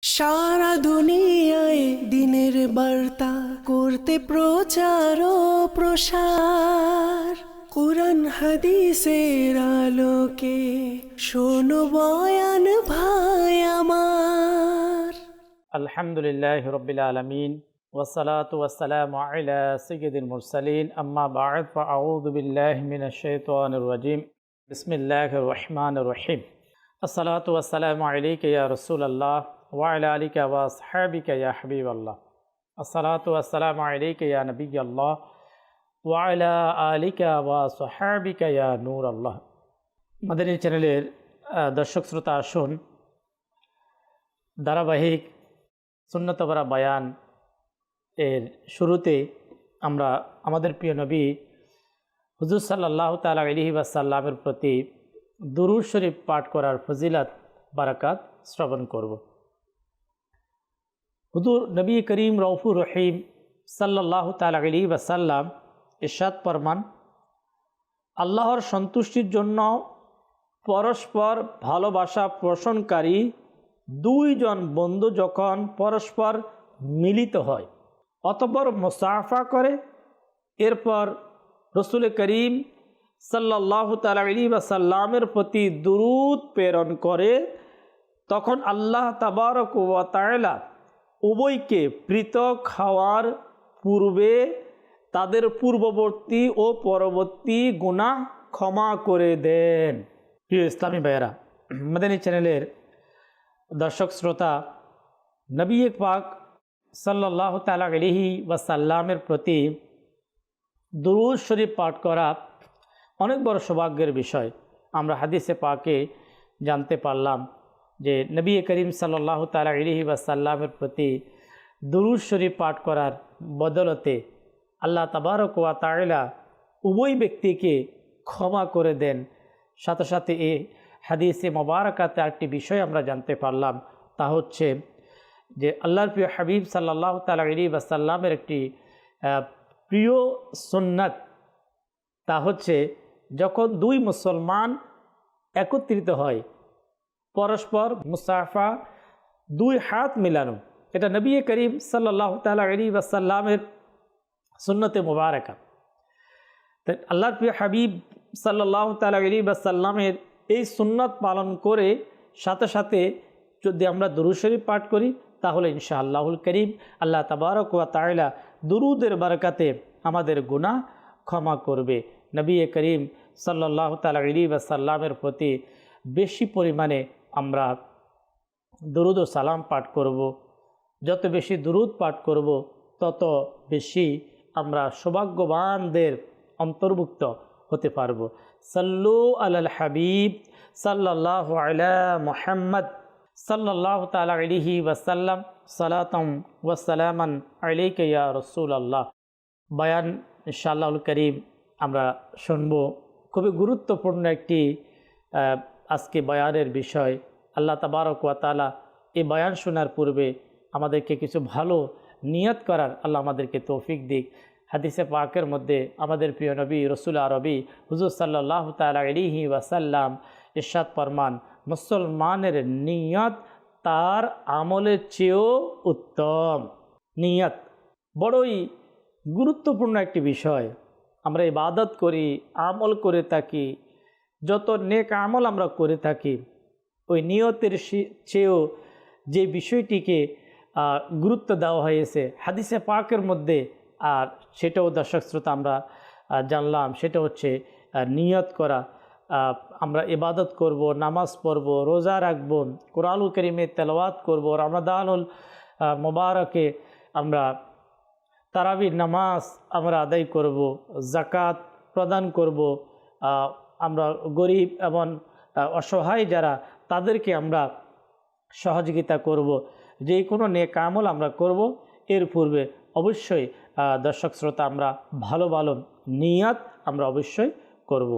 সারা দুনিয়ায় দিনের বার্তা করতে প্রচার ও প্রসার, কুরআন হাদিসের আলোকে শোনো বয়ান ভাই আমার। আলহামদুলিল্লাহ রব্বিল আলামিন ওয়াসসালাতু ওয়াসসালামু আলা সাইয়্যিদিল মুরসালিন আম্মা বা'দ ফাআউযু বিল্লাহি মিনাশ শাইতানির রাজীম বিসমিল্লাহির রহমানির রহিম। আসসালাতু ওয়াসসালামু আলাইকা ইয়া রাসূলুল্লাহ ওয়া আলা আলিকা ওয়া আসহাবিকা ইয়া হাবিবাল্লাহ। আসসালাতু ওয়াসসালামু আলাইকা ইয়া নবিয়াল্লাহ ওয়া আলা আলিকা ওয়া আসহাবিকা ইয়া নূরাল্লাহ। মাদানী চ্যানেলের দর্শক শ্রোতা, আসুন ধারাবাহিক সুন্নত ভরা বয়ান এর শুরুতে আমরা আমাদের প্রিয় নবী হুজুর সাল্লাল্লাহু তাআলা আলাইহি ওয়াসাল্লামের প্রতি দুরূদ শরীফ পাঠ করার ফজিলত বারাকাত শ্রবণ করব। হুজুর নবী করিম রউফুর রহিম সাল্লাল্লাহু তাআলা আলাইহি ওয়াসাল্লাম ইরশাদ ফরমান, আল্লাহর সন্তুষ্টির জন্য পরস্পর ভালোবাসা পোষণকারী দুইজন বন্ধু যখন পরস্পর মিলিত হয় অতঃপর মুসাফা করে, এরপর রসুল করিম সাল্লাল্লাহু তাআলা আলাইহি ওয়াসাল্লামের প্রতি দুরূদ প্রেরণ করে, তখন আল্লাহ তাবারক ওয়া তাআলা উভয়কে পৃথক হওয়ার পূর্বে তাদের পূর্ববর্তী ও পরবর্তী গুনাহ ক্ষমা করে দেন। প্রিয় ইসলামী ভাইয়েরা, মাদানী চ্যানেলের দর্শক শ্রোতা, নবী পাক সাল্লাল্লাহু তাআলা আলাইহি ওয়াসাল্লামের প্রতি দুরূদ শরীফ পাঠ করা অনেক বড় সৌভাগ্যের বিষয়। আমরা হাদিসে পাকে জানতে পারলাম যে নবী করিম সাল্লাল্লাহু তাআলা আলাইহি ওয়াসাল্লামের প্রতি দুরূদ শরীফ পাঠ করার বদলতে আল্লাহ তাবারক ওয়া তাআলা উভয় ব্যক্তিকে ক্ষমা করে দেন। সাথে সাথে এই হাদিসে মোবারকাতে একটি বিষয় আমরা জানতে পারলাম, তা হচ্ছে যে আল্লাহর প্রিয় হাবিব সাল্লাল্লাহু তাআলা আলাইহি ওয়াসাল্লামের একটি প্রিয় সুন্নাত, তা হচ্ছে যখন দুই মুসলমান একত্রিত হয় পরস্পর মুসাফা, দুই হাত মিলানো, এটা নবী করিম সাল্লাল্লাহু তাআলা আলাইহি ওয়াসাল্লামের সুন্নতে মুবারাকা। আল্লাহর প্রিয় হাবিব সাল্লাল্লাহু তাআলা আলাইহি ওয়াসাল্লামের এই সুন্নাত পালন করে সাথে সাথে যদি আমরা দুরূদ শরীফ পাঠ করি, তাহলে ইনশাআল্লাহুল করিম আল্লাহ তাবারক ওয়া তাআলা দুরূদের বরকতে আমাদের গুনাহ ক্ষমা করবে। নবী করিম সাল্লাল্লাহু তাআলা আলাইহি ওয়াসাল্লামের প্রতি বেশি পরিমাণে আমরা দুরূদ ও সালাম পাঠ করব। যত বেশি দুরূদ পাঠ করব, তত বেশি আমরা সৌভাগ্যবানদের অন্তর্ভুক্ত হতে পারব। সাল্লু আলাল হাবিব সাল্লাল্লাহু আলা মুহাম্মদ সাল্লাল্লাহু তাআলা আলাইহি ওয়াসাল্লাম সালাতাম ওয়া সালামান আলাইকা ইয়া রাসূলুল্লাহ। বয়ান ইনশাআল্লাহুল করিম আমরা শুনব। খুবই গুরুত্বপূর্ণ একটি আজকে বয়ানের বিষয়। আল্লাহ তাবারক ওয়া তাআলা এই বয়ান শোনার পূর্বে আমাদেরকে কিছু ভালো নিয়ত করার আল্লাহ আমাদেরকে তৌফিক দিক। হাদিসে পাকের মধ্যে আমাদের প্রিয় নবী রসুল আরবি হুজুর সাল্লাল্লাহু তাআলা আলাইহি ওয়াসাল্লাম ইরশাদ ফরমান, মুসলমানের নিয়ত তার আমলের চেয়েও উত্তম। নিয়ত বড়ই গুরুত্বপূর্ণ একটি বিষয়। আমরা ইবাদত করি, আমল করে থাকি, যত নেক আমল আমরা করে থাকি, ওই নিয়তের চেয়েও যে বিষয়টিকে গুরুত্ব দেওয়া হয়েছে হাদিসে পাকের মধ্যে, আর সেটাও দর্শক শ্রোতা আমরা জানলাম, সেটা হচ্ছে নিয়ত করা। আমরা ইবাদত করব, নামাজ পড়ব, রোজা রাখব, কোরআনুল কারীমে তেলাওয়াত করব, রমাদানুল মুবারকে আমরা তারাবির নামাজ আমরা আদায় করব, যাকাত প্রদান করব, আমরা গরিব এবং অসহায় যারা তাদেরকে আমরা সহযোগিতা করব। যে কোনো নেক আমল আমরা করব, এর পূর্বে অবশ্যই দর্শক শ্রোতা আমরা ভালো ভালো নিয়ত আমরা অবশ্যই করব।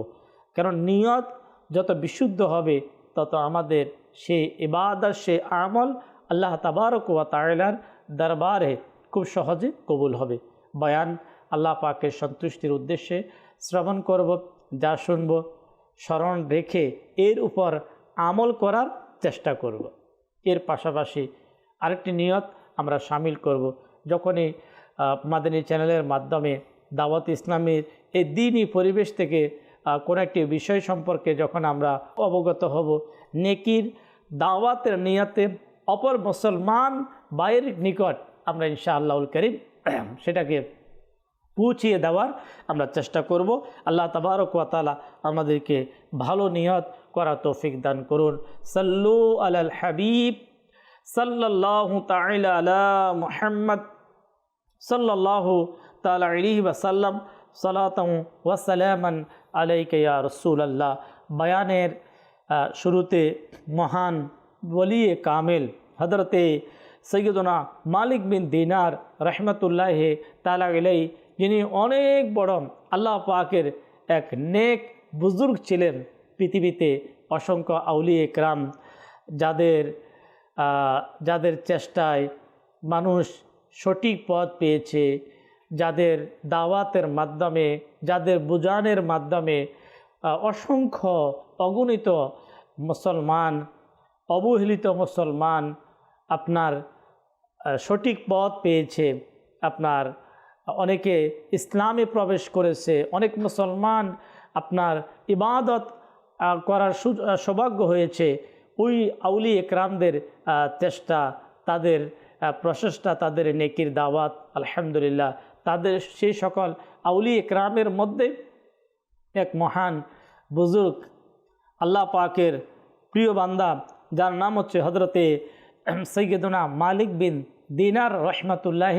কারণ নিয়ত যত বিশুদ্ধ হবে, তত আমাদের সেই ইবাদত, সেই আমল আল্লাহ তাবারক ওয়া তাআলার দরবারে খুব সহজে কবুল হবে। বয়ান আল্লাহ পাকের সন্তুষ্টির উদ্দেশ্যে শ্রবণ করব। যা শুনব স্মরণ রেখে এর উপর আমল করার চেষ্টা করব। এর পাশাপাশি আরেকটি নিয়ত আমরা শামিল করব। যখনই মাদানী চ্যানেলের মাধ্যমে দাওয়াত ইসলামীর এই দ্বীনি পরিবেশ থেকে কোনো একটি বিষয় সম্পর্কে যখন আমরা অবগত হব, নেকির দাওয়াতের নিয়তে অপর মুসলমান ভাইয়ের নিকট আমরা ইনশাআল্লাহুল কারীম সেটাকে পৌঁছিয়ে দেওয়ার আমরা চেষ্টা করব। আল্লাহ তাবারক ওয়া তাআলা আমাদেরকে ভালো নিয়ত করা তৌফিক দান করুন। সাল্লু আলাল হাবিব সাল্লাল্লাহু তাআলা আলা মুহাম্মদ সাল্লাল্লাহু তাআলা আলাইহি ওয়া সাল্লাম সালাতান ওয়া সালামান আলাইকা ইয়া রাসূলুল্লাহ। বয়ানের শুরুতে মহান ওলিয়ে কামিল হযরতে সৈয়দনা মালিক বিন দিনার রহমতুল্লাহ তাআলা আলাইহি, যিনি অনেক বড় আল্লাহ পাকের এক নেক বুজুর্গ ছিলেন। পৃথিবীতে অসংখ্য আউলিয়ে একরাম যাদের চেষ্টায় মানুষ সঠিক পথ পেয়েছে, যাদের দাওয়াতের মাধ্যমে, যাদের বুঝানোর মাধ্যমে অসংখ্য অগণিত মুসলমান, অবহেলিত মুসলমান আপনার সঠিক পথ পেয়েছে। আপনার অনেকে ইসলামে প্রবেশ করেছে, অনেক মুসলমান আপনার ইবাদত করার সৌভাগ্য হয়েছে। ওই আউলি একরামদের চেষ্টা, তাদের প্রচেষ্টা, তাদের নেকির দাওয়াত, আলহামদুলিল্লাহ তাদের সেই সকল আউলি একরামের মধ্যে এক মহান বুজুর্গ আল্লাহ পাকের প্রিয় বান্দা, যার নাম হচ্ছে হযরতে সৈয়দনা মালিক বিন দিনার রহমতুল্লাহ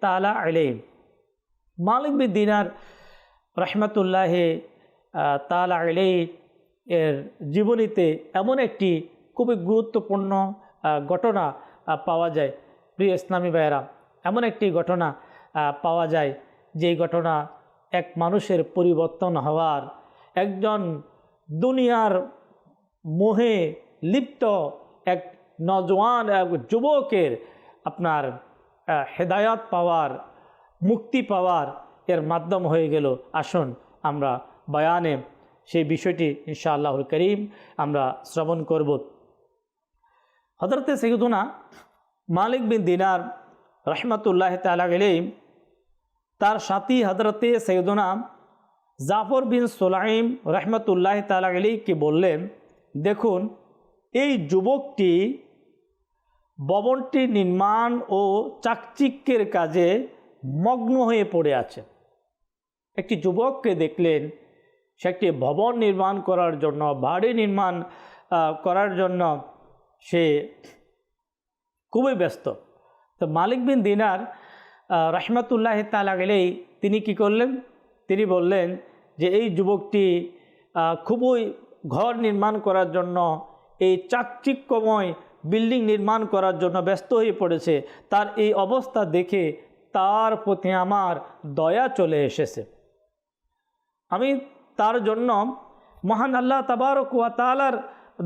তাআলা আলাইহি। মালিক বিন দিনার রহমতুল্লাহ তাআলা আলাইহি এর জীবনীতে এমন একটি খুবই গুরুত্বপূর্ণ ঘটনা পাওয়া যায়। প্রিয় ইসলামী ভাইয়েরা, এমন একটি ঘটনা পাওয়া যায় যেই ঘটনা এক মানুষের পরিবর্তন হওয়ার, একজন দুনিয়ার মোহে লিপ্ত এক নওজোয়ান যুবকের আপনার হেদায়াত পাওয়ার, মুক্তি পাওয়ার এর মাধ্যম হয়ে গেল। আসুন আমরা বয়ানে সেই বিষয়টি ইনশাআল্লাহুল কারীম আমরা শ্রবণ করব। হযরতে সৈয়দনা মালিক বিন দিনার রহমতুল্লাহ তাআলা আলাইহি তার সাথী হযরতে সৈয়দনা জাফর বিন সুলাইম রহমতুল্লাহ তাআলা আলাইহিকে বললেন, দেখুন এই যুবকটি ভবনটি নির্মাণ ও চাকচিক্যের কাজে মগ্ন হয়ে পড়ে আছে। একটি যুবককে দেখলেন, সে একটি ভবন নির্মাণ করার জন্য, বাড়ি নির্মাণ করার জন্য সে খুবই ব্যস্ত। তো মালিক বিন দিনার রহমতুল্লাহ তাআলা আলাইহি তিনি কি করলেন? তিনি বললেন যে এই যুবকটি খুবই ঘর নির্মাণ করার জন্য, এই চাকচিক্যময় বিল্ডিং নির্মাণ করার জন্য ব্যস্ত হয়ে পড়েছে। তার এই অবস্থা দেখে তার প্রতি আমার দয়া চলে এসেছে। আমি তার জন্য মহান আল্লাহ তাবারক ওয়া তাআলার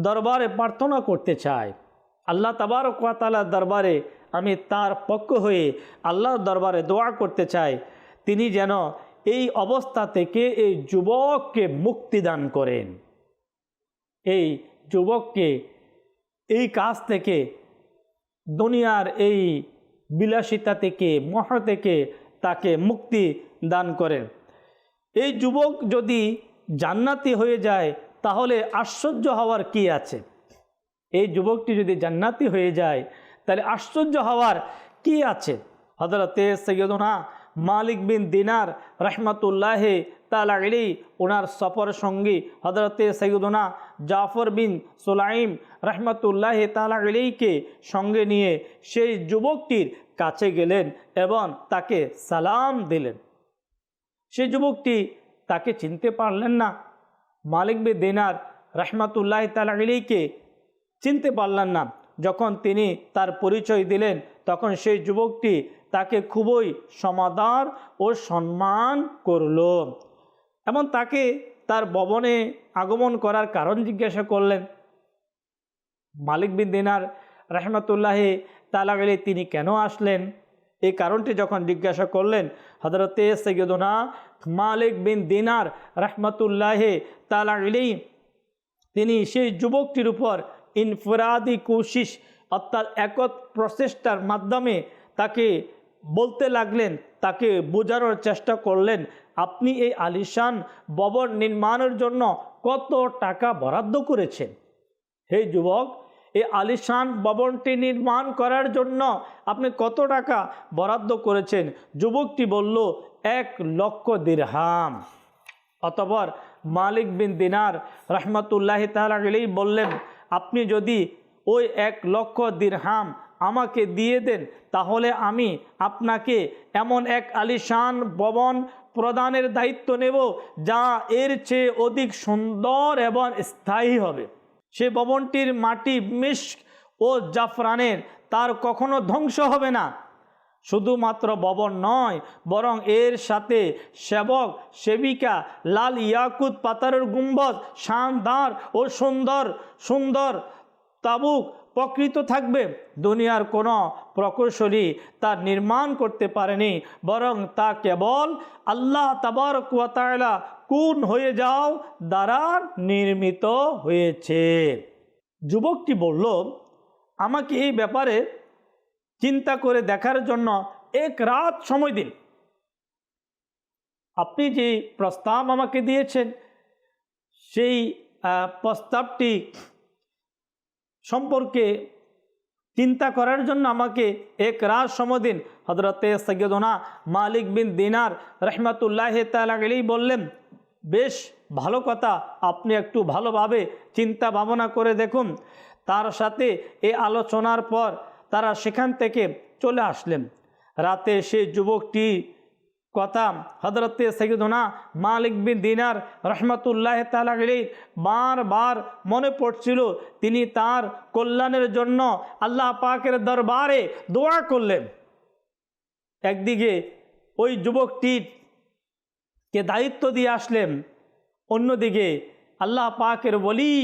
দরবারে প্রার্থনা করতে চাই। আল্লাহ তাবারক ওয়া তাআলার দরবারে আমি তার পক্ষ হয়ে আল্লাহর দরবারে দোয়া করতে চাই, তিনি যেন এই অবস্থা থেকে এই যুবককে মুক্তি দান করেন, এই যুবককে এই কাজ থেকে, দুনিয়ার এই বিলাসিতা থেকে, মোহ থেকে তাকে মুক্তি দান করেন। এই যুবক যদি জান্নাতি হয়ে যায় তাহলে আশ্চর্য হওয়ার কি আছে? এই যুবকটি যদি জান্নাতি হয়ে যায় তাহলে আশ্চর্য হওয়ার কি আছে? হযরতে সৈয়দনা মালিক বিন দিনার রহমতুল্লাহ তাআলা আলাইহি ওনার সফর সঙ্গী হযরতে সৈয়দনা জাফর বিন সুলাইম রহমতুল্লাহ তাআলা আলাইহিকে সঙ্গে নিয়ে সেই যুবকটির কাছে গেলেন এবং তাকে সালাম দিলেন। সেই যুবকটি তাকে চিনতে পারলেন না। মালিক বিন দিনার রহমতুল্লাহ তাআলা আলাইহিকে চিনতে পারলেন না। যখন তিনি তার পরিচয় দিলেন তখন সেই যুবকটি তাকে খুবই সমাদর ও সম্মান করল এবং তাকে তার ভবনে আগমন করার কারণ জিজ্ঞাসা করলেন। মালিক বিন দিনার রহমতুল্লাহ তাআলা আলাইহি তিনি কেন আসলেন এই কারণটি যখন জিজ্ঞাসা করলেন, হযরতে সৈয়দনা মালিক বিন দিনার রহমতুল্লাহ তাআলা আলাইহি তিনি সেই যুবকটির উপর ইনফিরাদি কোশিশ অর্থাৎ একক প্রচেষ্টার মাধ্যমে তাকে বলতে লাগলেন, তাকে বোঝানোর চেষ্টা করলেন, আপনি এই আলিশান ভবন নির্মাণের জন্য কত টাকা বরাদ্দ করেছেন? হে যুবক, এই আলিশান ভবনটি নির্মাণ করার জন্য আপনি কত টাকা বরাদ্দ করেছেন? যুবকটি বলল, 1,00,000 দিরহাম। অতঃপর মালিক বিন দিনার রহমতুল্লাহি তাআলা আলাইহি বললেন, আপনি যদি ওই 1,00,000 দিরহাম আমাকে দিয়ে দেন, তাহলে আমি আপনাকে এমন এক আলিশান ভবন প্রদানের দায়িত্ব নেব যা এর চেয়ে অধিক সুন্দর এবং স্থায়ী হবে। সে ভবনটির মাটি মিশক ও জাফরানের, তার কখনো ধ্বংস হবে না। শুধুমাত্র ভবন নয়, বরং এর সাথে সেবক সেবিকা, লাল ইয়াকুত পাথরের গুম্বজ, শানদার ও সুন্দর সুন্দর তাবুক প্রকৃত থাকবে। দুনিয়ার কোনো প্রকৌশলী তা নির্মাণ করতে পারেনি, বরং তা কেবল আল্লাহ তাবারক ওয়া তাআলা কুন হয়ে যাও দ্বারা নির্মিত হয়েছে। যুবকটি বলল, আমাকে এই ব্যাপারে চিন্তা করে দেখার জন্য 1 রাত সময় দিন। আপনি যে প্রস্তাব আমাকে দিয়েছেন, সেই প্রস্তাবটি সম্পর্কে চিন্তা করার জন্য আমাকে 1 রাত সময় দিন। হযরতে সৈয়দনা মালিক বিন দিনার রহমতুল্লাহি তাআলা আলাইহি বললেন, বেশ ভালো কথা, আপনি একটু ভালোভাবে চিন্তা ভাবনা করে দেখুন। তার সাথে এই আলোচনার পর তারা সেখান থেকে চলে আসলেন। রাতে সেই যুবকটি কথা হযরতে সৈয়দনা মালিক বিন দিনার রহমতুল্লাহি তাআলা আলাইহি বারবার মনে পড়ছিল। তিনি তার কল্যাণের জন্য আল্লাহ পাকের দরবারে দোয়া করলেন। একদিকে ওই যুবকটিকে দায়িত্ব দিয়ে আসলেন, অন্যদিকে আল্লাহ পাকের ওলি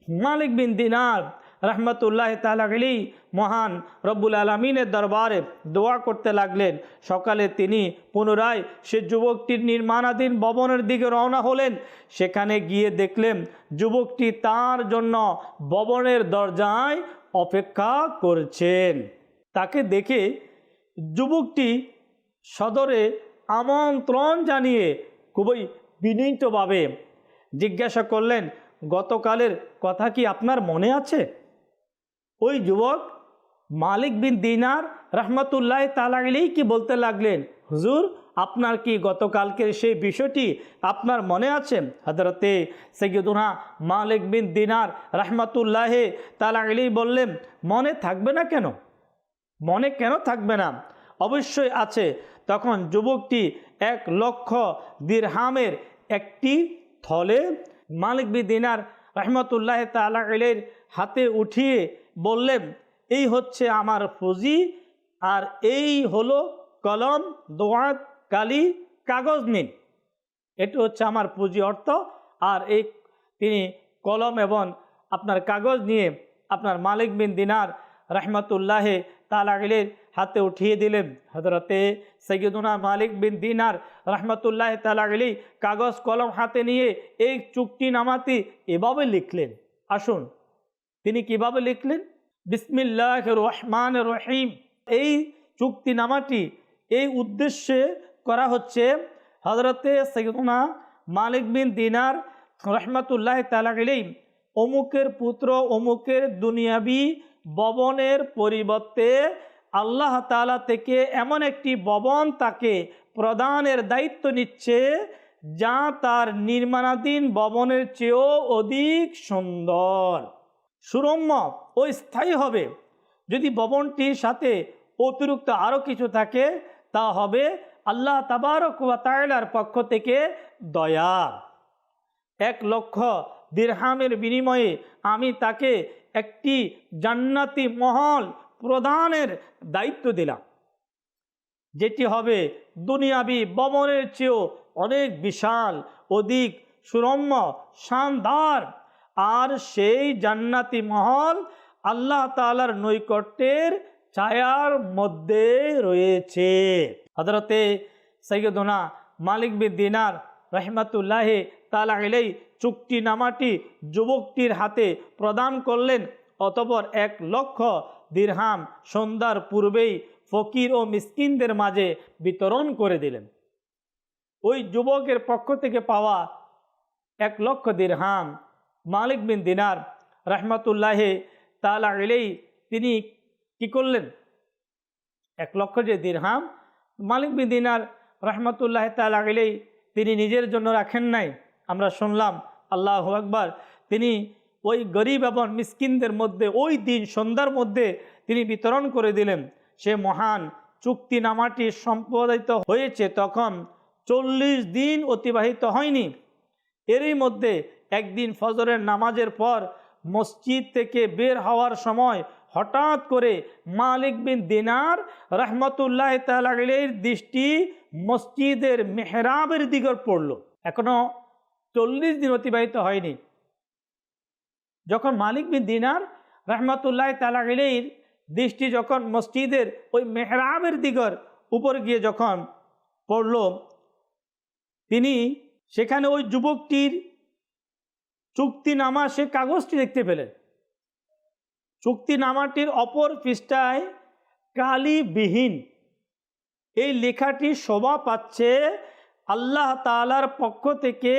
মালিক বিন দিনার রহমতুল্লাহি তাআলা আলাইহি মহান রব্বুল আলামিনের দরবারে দোয়া করতে লাগলেন। সকালে তিনি পুনরায় সে যুবকটির নির্মাণাধীন ভবনের দিকে রওনা হলেন। সেখানে গিয়ে দেখলেন যুবকটি তার জন্য ভবনের দরজায় অপেক্ষা করছেন। তাকে দেখে যুবকটি সদরে আমন্ত্রণ জানিয়ে খুবই বিনীতভাবে জিজ্ঞাসা করলেন, গতকালের কথা কি আপনার মনে আছে? ওই যুবক মালিক বিন দিনার রহমতুল্লাহি তাআলা আলাইহি কি বলতে লাগলেন, হুজুর, আপনার কি গতকালকের সেই বিষয়টি আপনার মনে আছে? হযরতে সৈয়দনা মালিক বিন দিনার রহমতুল্লাহি তাআলা আলাইহি বললেন, মনে থাকবে না কেন? মনে কেন থাকবে না? অবশ্যই আছে। তখন যুবকটি 1,00,000 দিরহামের একটি থলে মালিক বিন দিনার রহমতুল্লাহি তাআলা আলাইহির হাতে উঠিয়ে বললেন, এই হচ্ছে আমার পুঁজি, আর এই হলো কলম, দোয়াত, কালি, কাগজ নিন। এটি হচ্ছে আমার পুঁজি অর্থ। আর এই তিনি কলম এবং আপনার কাগজ নিয়ে আপনার মালিক বিন দিনার রহমতুল্লাহি তাআলা আলাইহির হাতে উঠিয়ে দিলেন। হযরতে সৈয়দনা মালিক বিন দিনার রহমতুল্লাহি তাআলা আলাইহি কাগজ কলম হাতে নিয়ে এই চুক্তিনামাটি এভাবে লিখলেন। আসুন তিনি কিভাবে লিখলেন। বিসমিল্লাহির রহমানির রহিম। এই চুক্তিনামাটি এই উদ্দেশ্যে করা হচ্ছে, হযরতে সৈয়দনা মালিক বিন দিনার রহমতুল্লাহি তাআলা আলাইহি অমুকের পুত্র অমুকের দুনিয়াবি ভবনের পরিবর্তে আল্লাহ তাআলা থেকে এমন একটি ভবন তাকে প্রদানের দায়িত্ব নিচ্ছে যা তার নির্মাণাধীন ভবনের চেয়েও অধিক সুন্দর, সুরম্য ও স্থায়ী হবে। যদি ভবনটির সাথে অতিরিক্ত আরও কিছু থাকে, তা হবে আল্লাহ তাবারক ওয়া তাআলার পক্ষ থেকে দয়া। 1,00,000 দিরহামের বিনিময়ে আমি তাকে একটি জান্নাতি মহল প্রদানের দায়িত্ব দিলাম, যেটি হবে দুনিয়াবি ভবনের চেয়েও অনেক বিশাল, অধিক সুরম্য, শানদার। আর সেই জান্নাতি মহল আল্লাহ তাআলার নৈকট্যের ছায়ার মধ্যে রয়েছে। হযরতে সৈয়দনা মালিক বিন দিনার রহমতুল্লাহি তাআলা আলাইহি চুক্তিনামাটি যুবকটির হাতে প্রদান করলেন। অতঃপর 1,00,000 দিরহাম সন্ধ্যার পূর্বেই ফকির ও মিসকিনদের মাঝে বিতরণ করে দিলেন। ওই যুবকের পক্ষ থেকে পাওয়া 1,00,000 দিরহাম মালিক বিন দিনার রহমতুল্লাহ তাআলা আলাইহি তিনি কি করলেন? 1,00,000 যে দিরহাম মালিক বিন দিনার রহমতুল্লাহ তাআলা আলাইহি তিনি নিজের জন্য রাখেন নাই, আমরা শুনলাম। আল্লাহু আকবার। তিনি ওই গরিব এবং মিসকিনদের মধ্যে ওই দিন সন্ধ্যার মধ্যে তিনি বিতরণ করে দিলেন। সে মহান চুক্তিনামাটি সম্পাদিত হয়েছে তখন 40 দিন অতিবাহিত হয়নি। এরই মধ্যে একদিন ফজরের নামাজের পর মসজিদ থেকে বের হওয়ার সময় হঠাৎ করে মালিক বিন দিনার রহমতুল্লাহ তাআলা আলাইহির দৃষ্টি মসজিদের মেহরাবের দিকে পড়ল। এখনো 40 দিন অতিবাহিত হয়নি। যখন মালিক বিন দিনার রহমতুল্লাহ তাআলা আলাইহির দৃষ্টি যখন মসজিদের ওই মেহরাবের দিকের উপর গিয়ে যখন পড়ল, তিনি সেখানে ওই যুবকটির চুক্তিনামা সে কাগজটি দেখতে পেলেন। চুক্তিনামাটির অপর পৃষ্ঠায় কালিবিহীন এই লেখাটি শোভা পাচ্ছে আল্লাহ তাআলার পক্ষ থেকে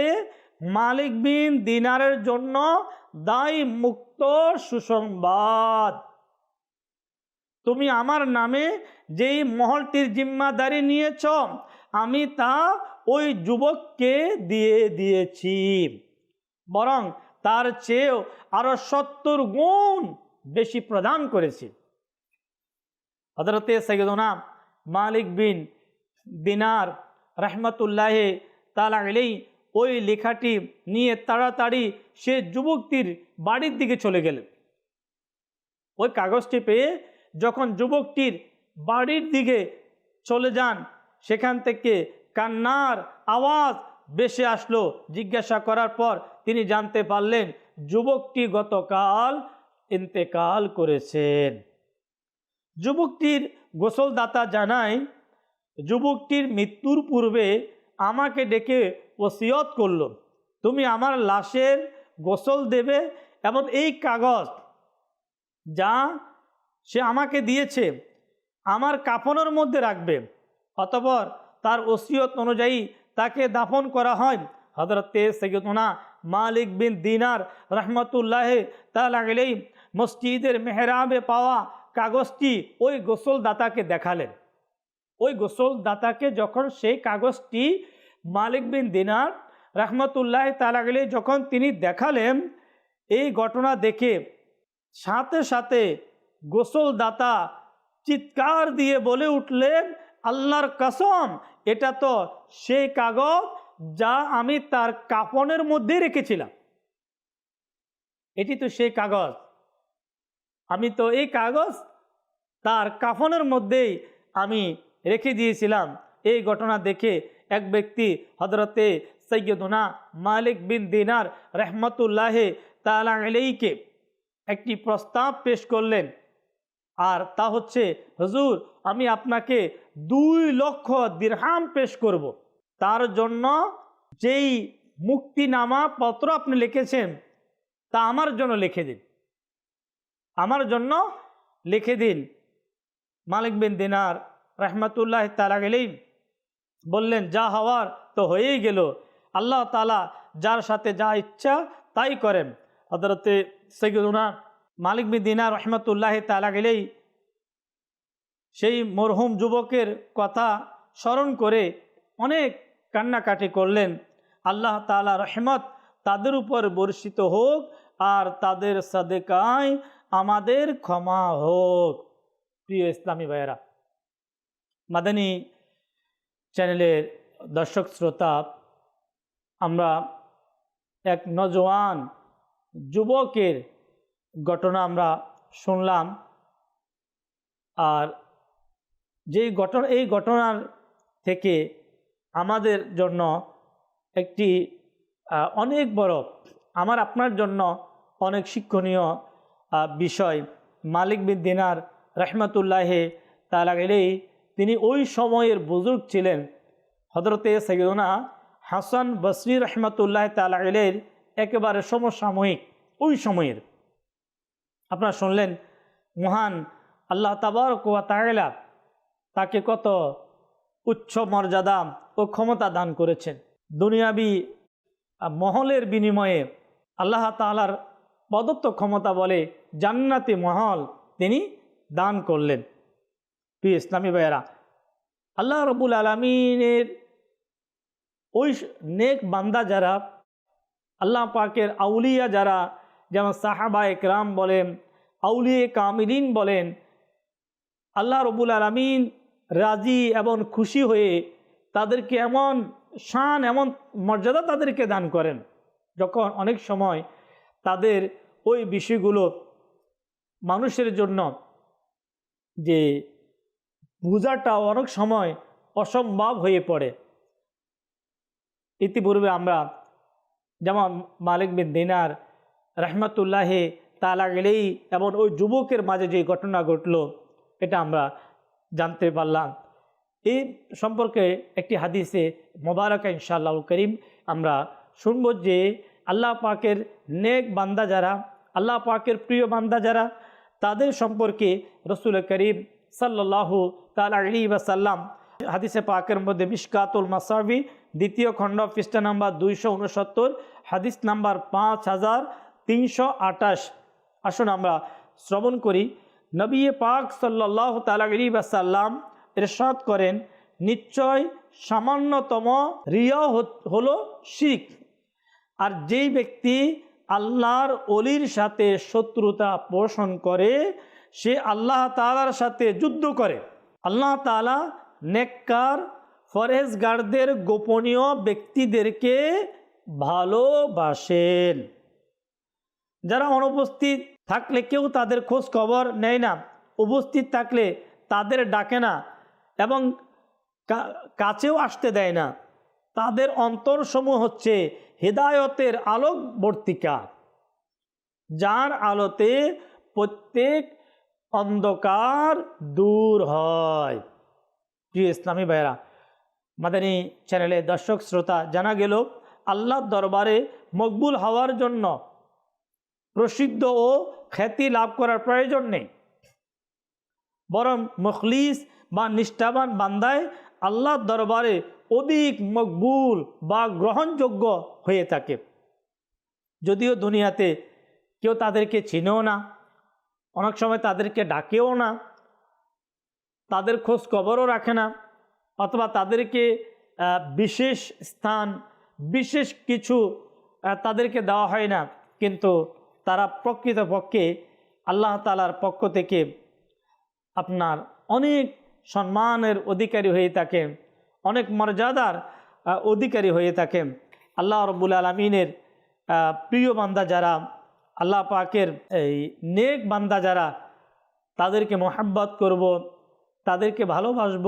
মালিক বিন দিনারের জন্য দায় মুক্ত সুসংবাদ। তুমি আমার নামে যেই মহলটির জিম্মাদারি নিয়েছ আমি তা ওই যুবককে দিয়ে দিয়েছি, বরং তার চেয়েও আরো 70 গুণ বেশি প্রদান করেছি। হযরতে সাইয়্যিদুনা মালিক বিন দিনার রহমতুল্লাহ তাআলা আলাইহি ওই লেখাটি নিয়ে তাড়াতাড়ি সে যুবকটির বাড়ির দিকে চলে গেলেন। ওই কাগজটি পেয়ে যখন যুবকটির বাড়ির দিকে চলে যান, সেখান থেকে কান্নার আওয়াজ ভেসে আসলো। জিজ্ঞাসা করার পর তিনি জানতে পারলেন যুবকটি গতকাল ইন্তেকাল করেছেন। যুবকটির গোসলদাতা জানায়, যুবকটির মৃত্যুর পূর্বে আমাকে ডেকে ওসিয়ত করল, তুমি আমার লাশের গোসল দেবে এবং এই কাগজ যা সে আমাকে দিয়েছে আমার কাফনের মধ্যে রাখবে। অতঃপর তার ওসিয়ত অনুযায়ী তাকে দাফন করা হয়। হযরতে সাইয়্যিদুনা মালিক বিন দিনার রহমতুল্লাহ তাআলা আলাইহি মসজিদের মেহরাবে পাওয়া কাগজটি ওই গোসলদাতাকে দেখালেন। ওই গোসলদাতাকে যখন সেই কাগজটি মালিক বিন দিনার রহমতুল্লাহ তাআলা আলাইহি যখন তিনি দেখালেন, এই ঘটনা দেখে সাথে সাথে গোসলদাতা চিৎকার দিয়ে বলে উঠলেন, আল্লাহর কসম, এটা তো সেই কাগজ যা আমি তার কাফনের মধ্যে রেখেছিলাম। এটি তো সেই কাগজ, আমি তো এই কাগজ তার কাফনের মধ্যেই আমি রেখে দিয়েছিলাম। এই ঘটনা দেখে এক ব্যক্তি হযরতে সাইয়্যিদুনা মালিক বিন দিনার রহমতুল্লাহ তাআলা আলাইহিকে একটি প্রস্তাব পেশ করলেন, আর তা হচ্ছে, হুজুর, আমি আপনাকে 2,00,000 দিরহাম পেশ করব, তার জন্য যেই মুক্তিনামা পত্র আপনি লিখেছেন তা আমার জন্য লিখে দিন, আমার জন্য লিখে দিন। মালিক বিন দিনার রহমতুল্লাহ তাআলা আলাইহি বললেন, যা হওয়ার তো হয়েই গেল, আল্লাহ তাআলা যার সাথে যা ইচ্ছা তাই করেন। হযরতে সাইয়্যিদুনা মালিক বিন দিনার রহমতুল্লাহ তাআলা আলাইহি সেই মরহুম যুবকের কথা স্মরণ করে অনেক কান্নাকাটি করলেন। আল্লাহ তাআলা রহমত তাদের উপর বর্ষিত হোক আর তাদের সাদেকায় আমাদের ক্ষমা হোক। প্রিয় ইসলামী ভাইয়েরা, মাদানী চ্যানেলের দর্শক শ্রোতা, আমরা এক নওজোয়ান যুবকের ঘটনা আমরা শুনলাম। আর এই ঘটনার থেকে আমাদের জন্য একটি অনেক বড়, আমার আপনার জন্য অনেক শিক্ষণীয় বিষয়। মালিক বিন দিনার রহমতুল্লাহ তাআলা আলাইহি তিনি ওই সময়ের বুজুর্গ ছিলেন। হযরতে সাইয়্যিদুনা হাসান বসরি রহমতুল্লাহ তাআলা আলাইহির একেবারে সমসাময়িক ওই সময়ের। আপনারা শুনলেন মহান আল্লাহ তাবারক ওয়া তাআলা তাকে কত উচ্চ মর্যাদা ও ক্ষমতা দান করেছেন। দুনিয়াবি মহলের বিনিময়ে আল্লাহ তাআলার প্রদত্ত ক্ষমতা বলে জান্নাতি মহল তিনি দান করলেন। প্রিয় ইসলামী ভাইয়েরা, আল্লাহ রাব্বুল আলামিনের ওই নেক বান্দা যারা, আল্লাহ পাকের আউলিয়া যারা, যেমন সাহাবা একরাম বলেন, আউলিয়ে কামিলিন বলেন, আল্লাহ রাব্বুল আলামিন রাজি এবং খুশি হয়ে তাদেরকে এমন শান, এমন মর্যাদা তাদেরকে দান করেন, যখন অনেক সময় তাদের ওই বিষয়গুলো মানুষের জন্য যে বোঝাটা অনেক সময় অসম্ভব হয়ে পড়ে। ইতিপূর্বে আমরা যেমন মালিক বিন দিনার রহমতুল্লাহি তাআলা আলাইহি এবং ওই যুবকের মাঝে যে ঘটনা ঘটলো এটা আমরা জানতে পারলাম। এই সম্পর্কে একটি হাদিসে মোবারকা ইনশাআল্লাহ করিম আমরা শুনব যে আল্লাহ পাকের নেক বান্দা যারা, আল্লাহ পাকের প্রিয় বান্দা যারা, তাদের সম্পর্কে রসুল করিম সাল্লাল্লাহু তাআলা আলাইহি ওয়াসাল্লাম হাদিসে পাকের মধ্যে মিশকাতুল মাসাবি দ্বিতীয় খণ্ড পৃষ্ঠা নাম্বার 269 হাদিস নাম্বার 5328। আসুন আমরা শ্রবণ করি। নবী পাক সাল্লাল্লাহু তাআলা আলাইহি ওয়াসাল্লাম ইরশাদ করেন, নিশ্চয় সামান্যতম রিয়া হলো শিরক। আর যেই ব্যক্তি আল্লাহর ওলির সাথে শত্রুতা পোষণ করে সে আল্লাহ তাআলার সাথে যুদ্ধ করে। আল্লাহ তাআলা নেককার ফরেজগারদের গোপনীয় ব্যক্তিদেরকে ভালোবাসেন, যারা অনুপস্থিত থাকলে কেউ তাদের খোঁজ খবর নেয় না, উপস্থিত থাকলে তাদের ডাকে না এবং কাছেও আসতে দেয় না। তাদের অন্তরসমূহ হচ্ছে হেদায়তের আলোকবর্তিকা, যার আলোতে প্রত্যেক অন্ধকার দূর হয়। প্রিয় ইসলামী ভাইরা, মাদানী চ্যানেলে দর্শক শ্রোতা, জানা গেল আল্লাহর দরবারে মকবুল হওয়ার জন্য প্রসিদ্ধ ও খ্যাতি লাভ করার প্রয়োজন নেই, বরং মুখলিস বা নিষ্ঠাবান বান্দায় আল্লাহর দরবারে অধিক মকবুল বা গ্রহণযোগ্য হয়ে থাকে। যদিও দুনিয়াতে কেউ তাদেরকে চিনেও না, অনেক সময় তাদেরকে ডাকেও না, তাদের খোঁজ খবরও রাখে না, অথবা তাদেরকে বিশেষ স্থান, বিশেষ কিছু তাদেরকে দেওয়া হয় না, কিন্তু তারা প্রকৃতপক্ষে আল্লাহ তাআলার পক্ষ থেকে আপনার অনেক সম্মানের অধিকারী হয়ে থাকেন, অনেক মর্যাদার অধিকারী হয়ে থাকেন। আল্লাহ রাব্বুল আলামিনের প্রিয় বান্দা যারা, আল্লাহ পাকের এই নেক বান্দা যারা, তাদেরকে মোহাব্বত করব, তাদেরকে ভালোবাসব,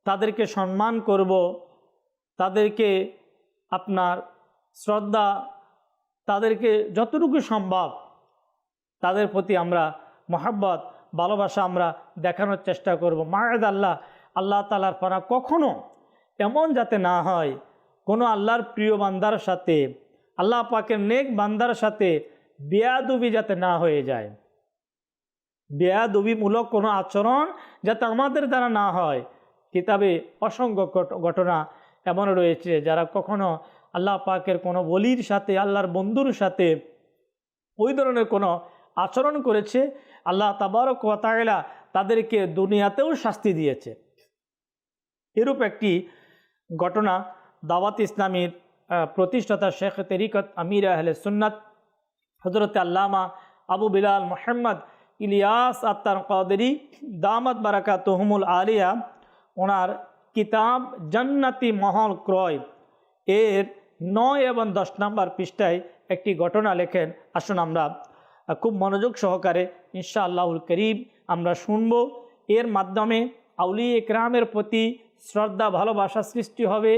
তাদেরকে সম্মান করব, তাদেরকে আপনার শ্রদ্ধা, তাদেরকে যতটুকু সম্ভব তাদের প্রতি আমরা মোহাব্বত, ভালোবাসা আমরা দেখানোর চেষ্টা করব। মাআদ আল্লাহ, আল্লাহ তাআলার পানা কখনো এমন যাতে না হয় কোনো আল্লাহর প্রিয় বান্দার সাথে, আল্লাহ পাকের নেক বান্দার সাথে বেয়াদবি যাতে না হয়ে যায়, বেয়াদবিমূলক কোনো আচরণ যাতে আমাদের দ্বারা না হয়। কিতাবে অসংখ্য ঘটনা এমন রয়েছে যারা কখনো আল্লাহ পাকের কোনো ওলির সাথে, আল্লাহর বন্ধুর সাথে ওই ধরনের কোনো আচরণ করেছে, আল্লাহ তাবারক ওয়া তাআলা তাদেরকে দুনিয়াতেও শাস্তি দিয়েছে। এরূপ একটি ঘটনা দাওয়াত ইসলামীর প্রতিষ্ঠাতা শেখ তরিকত আমির আহলে সুন্নাত হযরত আল্লামা আবু বিলাল মুহাম্মদ ইলিয়াস আত্তার কাদেরী দামাত বারাকাতুহুমুল আলিয়া, ওনার কিতাব জান্নাতি মহল ক্রয় এর 9 এবং 10 নম্বর পৃষ্ঠায় একটি ঘটনা লেখেন। আসুন আমরা খুব মনোযোগ সহকারে ইনশাআল্লাহুল করিম আমরা শুনব। এর মাধ্যমে আউলিয়া ইকরামের প্রতি শ্রদ্ধা, ভালোবাসা সৃষ্টি হবে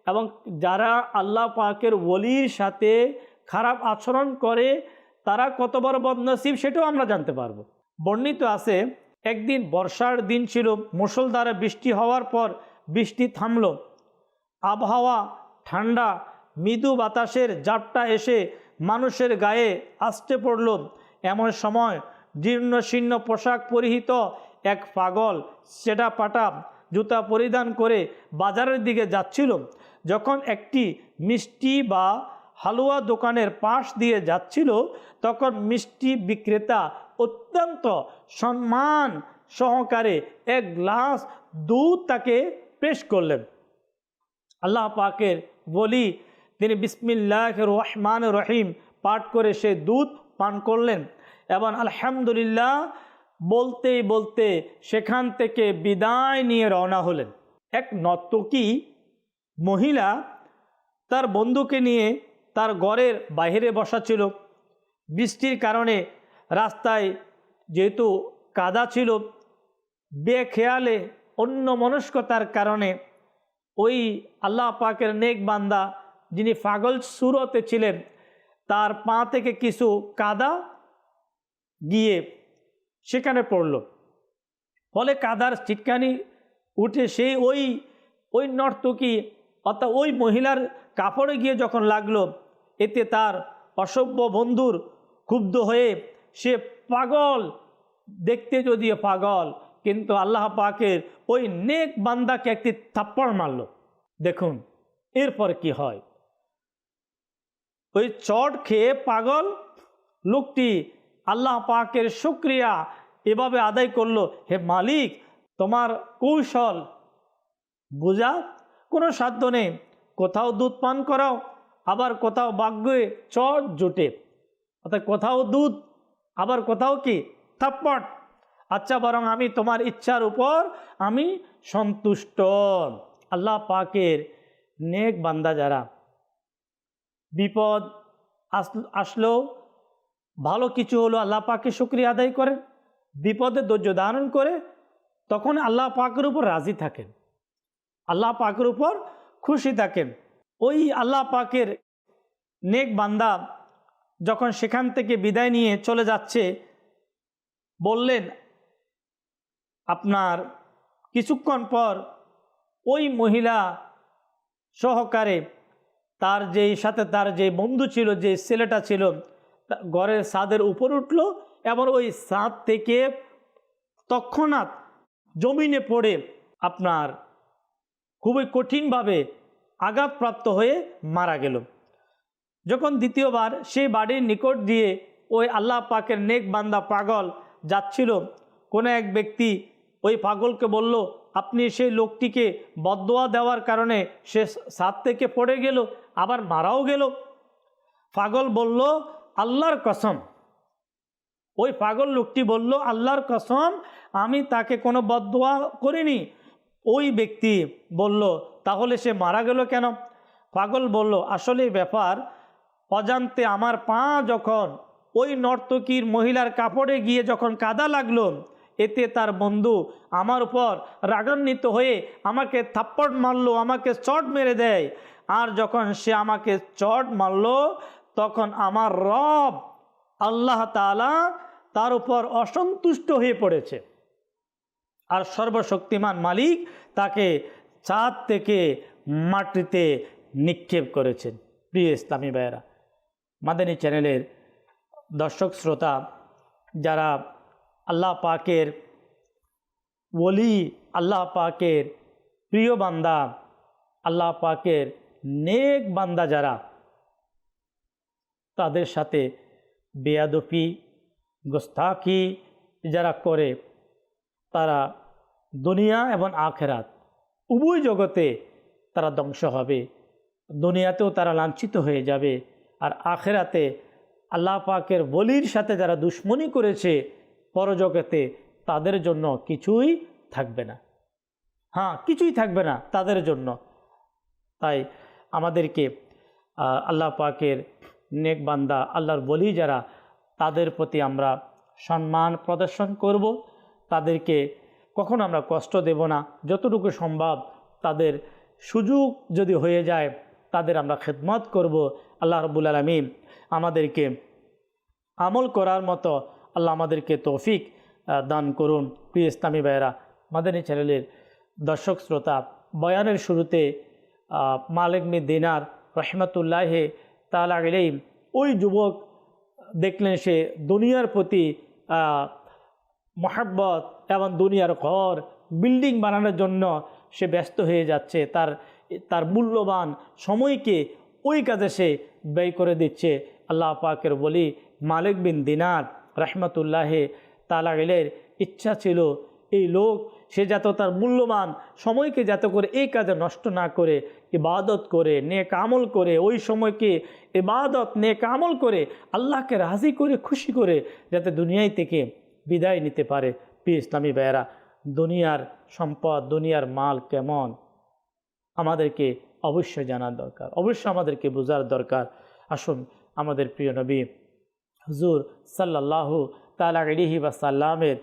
এবং যারা আল্লাহ পাকের ওলির সাথে খারাপ আচরণ করে তারা কত বড় বদনসিব সেটাও আমরা জানতে পারবো। বর্ণিত আছে, একদিন বর্ষার দিন ছিল, মুষলধারে বৃষ্টি হওয়ার পর বৃষ্টি থামল, আবহাওয়া ঠান্ডা, মৃদু বাতাসের ঝাপটা এসে মানুষের গায়ে আসতে পড়ল। এমন সময় জীর্ণ শীর্ণ পোশাক পরিহিত এক পাগল সেটা পাটা জুতা পরিধান করে বাজারের দিকে যাচ্ছিল। যখন একটি মিষ্টি বা হালুয়া দোকানের পাশ দিয়ে যাচ্ছিল, তখন মিষ্টি বিক্রেতা অত্যন্ত সম্মান সহকারে এক গ্লাস দুধ তাকে পেশ করলেন। আল্লাহ পাকের বলি তিনি বিসমিল্লাহির রহমানির রহিম পাঠ করে সে দুধ পান করলেন এবং আলহামদুলিল্লাহ বলতে বলতে সেখান থেকে বিদায় নিয়ে রওনা হলেন। এক নর্তকী মহিলা তার বন্ধুকে নিয়ে তার ঘরের বাইরে বসা ছিল। বৃষ্টির কারণে রাস্তায় যেহেতু কাদা ছিল, বেখেয়ালে অন্যমনস্কতার কারণে ওই আল্লাহ পাকের নেক বান্দা যিনি পাগল সুরতে ছিলেন তার পা থেকে কিছু কাদা গিয়ে সেখানে পড়ল। ফলে কাদার ছিটকানি উঠে সেই ওই নর্তকী অর্থাৎ ওই মহিলার কাপড়ে গিয়ে যখন লাগলো, এতে তার অসভ্য বন্ধুর ক্ষুব্ধ হয়ে সে পাগল, দেখতে যদিও পাগল কিন্তু আল্লাহ পাকের ওই নেক বান্দাকে একটি থাপ্পড় মারল। দেখুন এরপর কি হয়। ওই চট খেয়ে পাগল লোকটি আল্লাহ পাকের শুকরিয়া এভাবে আদায় করলো, হে মালিক তোমার কৌশল বোঝা কোনো সাধ্য নেই, কোথাও দুধ পান করাও আবার কোথাও ভাগ্যে চট জোটে, অর্থাৎ কোথাও দুধ আবার কোথাও কি থাপ্পড়। আচ্ছা বরং আমি তোমার ইচ্ছার উপর আমি সন্তুষ্ট। আল্লাহ পাকের নেক বান্দা যারা বিপদ আসলো, ভালো কিছু হলো, আল্লাহ পাকের শুকরিয়া আদায় করেন, বিপদে ধৈর্য ধারণ করে তখন আল্লাহ পাকের উপর রাজি থাকেন, আল্লাহ পাকের উপর খুশি থাকেন। ওই আল্লাহ পাকের নেক বান্দা যখন সেখান থেকে বিদায় নিয়ে চলে যাচ্ছে, বললেন আপনার কিছুক্ষণ পর ওই মহিলা সহকারে তার তার যে বন্ধু ছিল, যে ছেলেটা ছিল, ঘরের ছাদের উপর উঠল এবং ওই ছাদ থেকে তৎক্ষণাৎ জমিনে পড়ে আপনার খুবই কঠিনভাবে আঘাতপ্রাপ্ত হয়ে মারা গেল। যখন দ্বিতীয়বার সেই বাড়ির নিকট দিয়ে ওই আল্লাহ পাকের নেক বান্দা পাগল যাচ্ছিল, কোনো এক ব্যক্তি ওই পাগলকে বলল, আপনি সেই লোকটিকে বদদোয়া দেওয়ার কারণে সে ছাদ থেকে পড়ে গেল, আবার মারাও গেল। পাগল বলল, আল্লাহর কসম, ওই পাগল লোকটি বলল, আল্লাহর কসম আমি তাকে কোনো বদদোয়া করিনি। ওই ব্যক্তি বলল, তাহলে সে মারা গেল কেন? পাগল বলল, আসলে ব্যাপার অজান্তে আমার পা যখন ওই নর্তকীর মহিলার কাপড়ে গিয়ে যখন কাদা লাগলো, এতে তার বন্ধু আমার উপর রাগান্বিত হয়ে আমাকে থাপ্পড় মারলো, আমাকে চট মেরে দেয়। আর যখন সে আমাকে চট মারলো তখন আমার রব আল্লাহ তাআলা তার উপর অসন্তুষ্ট হয়ে পড়েছে, আর সর্বশক্তিমান মালিক তাকে ছাদ থেকে মাটিতে নিক্ষেপ করেছেন। প্রিয় ইসলামী ভাইয়েরা, মাদানী চ্যানেলের দর্শক শ্রোতা যারা আল্লাহ পাকের ওলি, আল্লাহ পাকের প্রিয় বান্দা, আল্লাহ পাকের নেক বান্দা যারা, তাদের সাথে বেয়াদফি গোস্তাখি যারা করে তারা দুনিয়া এবং আখেরাত উভয় জগতে তারা ধ্বংস হবে। দুনিয়াতেও তারা লাঞ্ছিত হয়ে যাবে, আর আখেরাতে আল্লাহ পাকের ওলির সাথে যারা দুশ্মনী করেছে পরজগতে তাদের জন্য কিছুই থাকবে না। হ্যাঁ, কিছুই থাকবে না তাদের জন্য। তাই আমাদেরকে আল্লাহ পাকের নেক বান্দা, আল্লাহর ওলি যারা, তাদের প্রতি আমরা সম্মান প্রদর্শন করব, তাদেরকে কখনো আমরা কষ্ট দেব না। যতটুকু সম্ভব তাদের সুযোগ যদি হয়ে যায় তাদের আমরা খেদমত করব। আল্লাহ রাব্বুল আলামিন আমাদেরকে আমল করার মতো আল্লাহ আমাদেরকে তৌফিক দান করুন। প্রিয় ইসলামী ভাইয়েরা, মাদানী চ্যানেলের দর্শক শ্রোতা, বয়ানের শুরুতে মালিক বিন দিনার রহমতুল্লাহ তাআলা আলাইহি ওই যুবক দেখলেন সে দুনিয়ার প্রতি মহাব্বত এবং দুনিয়ার ঘর বিল্ডিং বানানোর জন্য সে ব্যস্ত হয়ে যাচ্ছে, তার মূল্যবান সময়কে ওই কাজে সে ব্যয় করে দিচ্ছে। আল্লাহ পাকের বলি মালিক বিন দিনার রহমতুল্লাহ তাআলা আলাইহির ইচ্ছা ছিল এই লোক সে যাতে তার মূল্যবান সময়কে যাতে করে এই কাজে নষ্ট না করে ইবাদত করে নেক আমল করে, ওই সময়কে ইবাদত নেক আমল করে আল্লাহকে রাজি করে খুশি করে যাতে দুনিয়ায় থেকে বিদায় নিতে পারে। প্রিয় ইসলামী ভাইয়েরা, দুনিয়ার সম্পদ দুনিয়ার মাল কেমন আমাদেরকে অবশ্যই জানার দরকার, অবশ্যই আমাদেরকে বোঝার দরকার। আসুন আমাদের প্রিয় নবী হুজুর সাল্লাল্লাহু তাআলা আলাইহি ওয়াসাল্লামের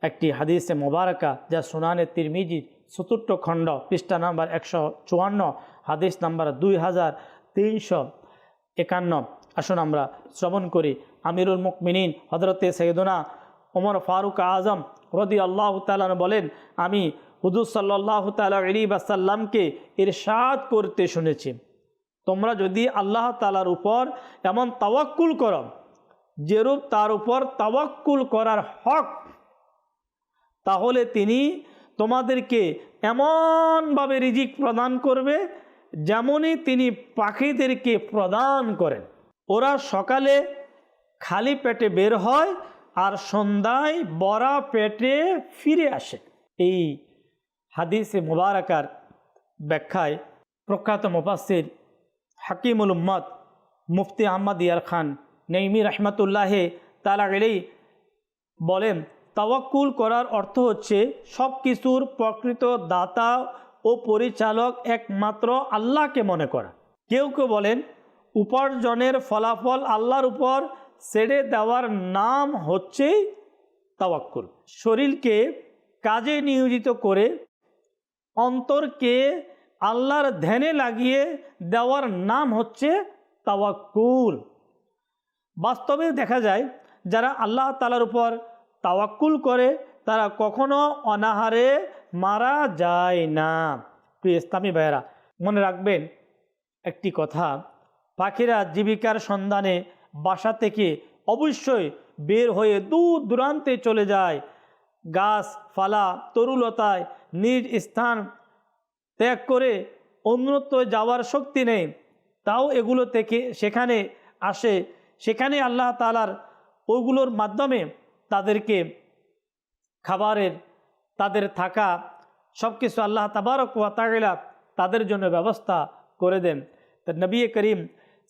একটি হাদিসে মোবারকা যা সুনানে তিরমিজি ৪৪ খণ্ড পৃষ্ঠা নাম্বার ১৫৪, হাদিস নাম্বার 2351। আসুন আমরা শ্রবণ করি। আমিরুল মুমিনিন হযরতে সৈয়দনা ওমর ফারুক আজম রাদিয়াল্লাহু তাআলা বলেন, আমি হুজুর সাল্লাল্লাহু তাআলা আলাইহি ওয়াসাল্লামকে ইরশাদ করতে শুনেছি, তোমরা যদি আল্লাহ তাআলার উপর এমন তাওয়াক্কুল করো যেরূপ তার উপর তাওয়াক্কুল করার হক, তাহলে তিনি তোমাদেরকে এমনভাবে রিজিক প্রদান করবে যেমনই তিনি পাখিদেরকে প্রদান করেন। ওরা সকালে খালি পেটে বের হয় আর সন্ধ্যায় ভরা পেটে ফিরে আসে। এই হাদিসে মুবারাকার ব্যাখ্যায় প্রখ্যাত মুফাসসির হাকিমুল উম্মত মুফতি আহমদ ইয়ার খান নঈমী রহমতুল্লাহ তাআলা আলাইহি বলেন, তাওয়াক্কুল করার অর্থ হচ্ছে সব কিছুর প্রকৃত দাতা ও পরিচালক একমাত্র আল্লাহকে মনে করা। কেউ কেউ বলেন উপার্জনের ফলাফল আল্লাহর উপর ছেড়ে দেওয়ার নাম হচ্ছে তাওয়াক্কুল। শরীরকে কাজে নিয়োজিত করে অন্তরকে আল্লাহর ধ্যানে লাগিয়ে দেওয়ার নাম হচ্ছে তাওয়াক্কুল। বাস্তবে দেখা যায় যারা আল্লাহ তাআলার উপর তাওয়াক্কুল করে তারা কখনো অনাহারে মারা যায় না। প্রিয় ইসলামী ভাইয়েরা, মনে রাখবেন একটি কথা, পাখিরা জীবিকার সন্ধানে বাসা থেকে অবশ্যই বের হয়ে দূর দূরান্তে চলে যায়। গাছপালা তরুলতায় নিজ স্থান ত্যাগ করে অন্যত্র যাওয়ার শক্তি নেই, তাও এগুলো থেকে সেখানে আসে। সেখানে আল্লাহ তাআলার ওগুলোর মাধ্যমে তাদেরকে খাবারের, তাদের থাকা সব কিছু আল্লাহ তাবারক ওয়া তাআলা তাদের জন্য ব্যবস্থা করে দেন। তো নবী করিম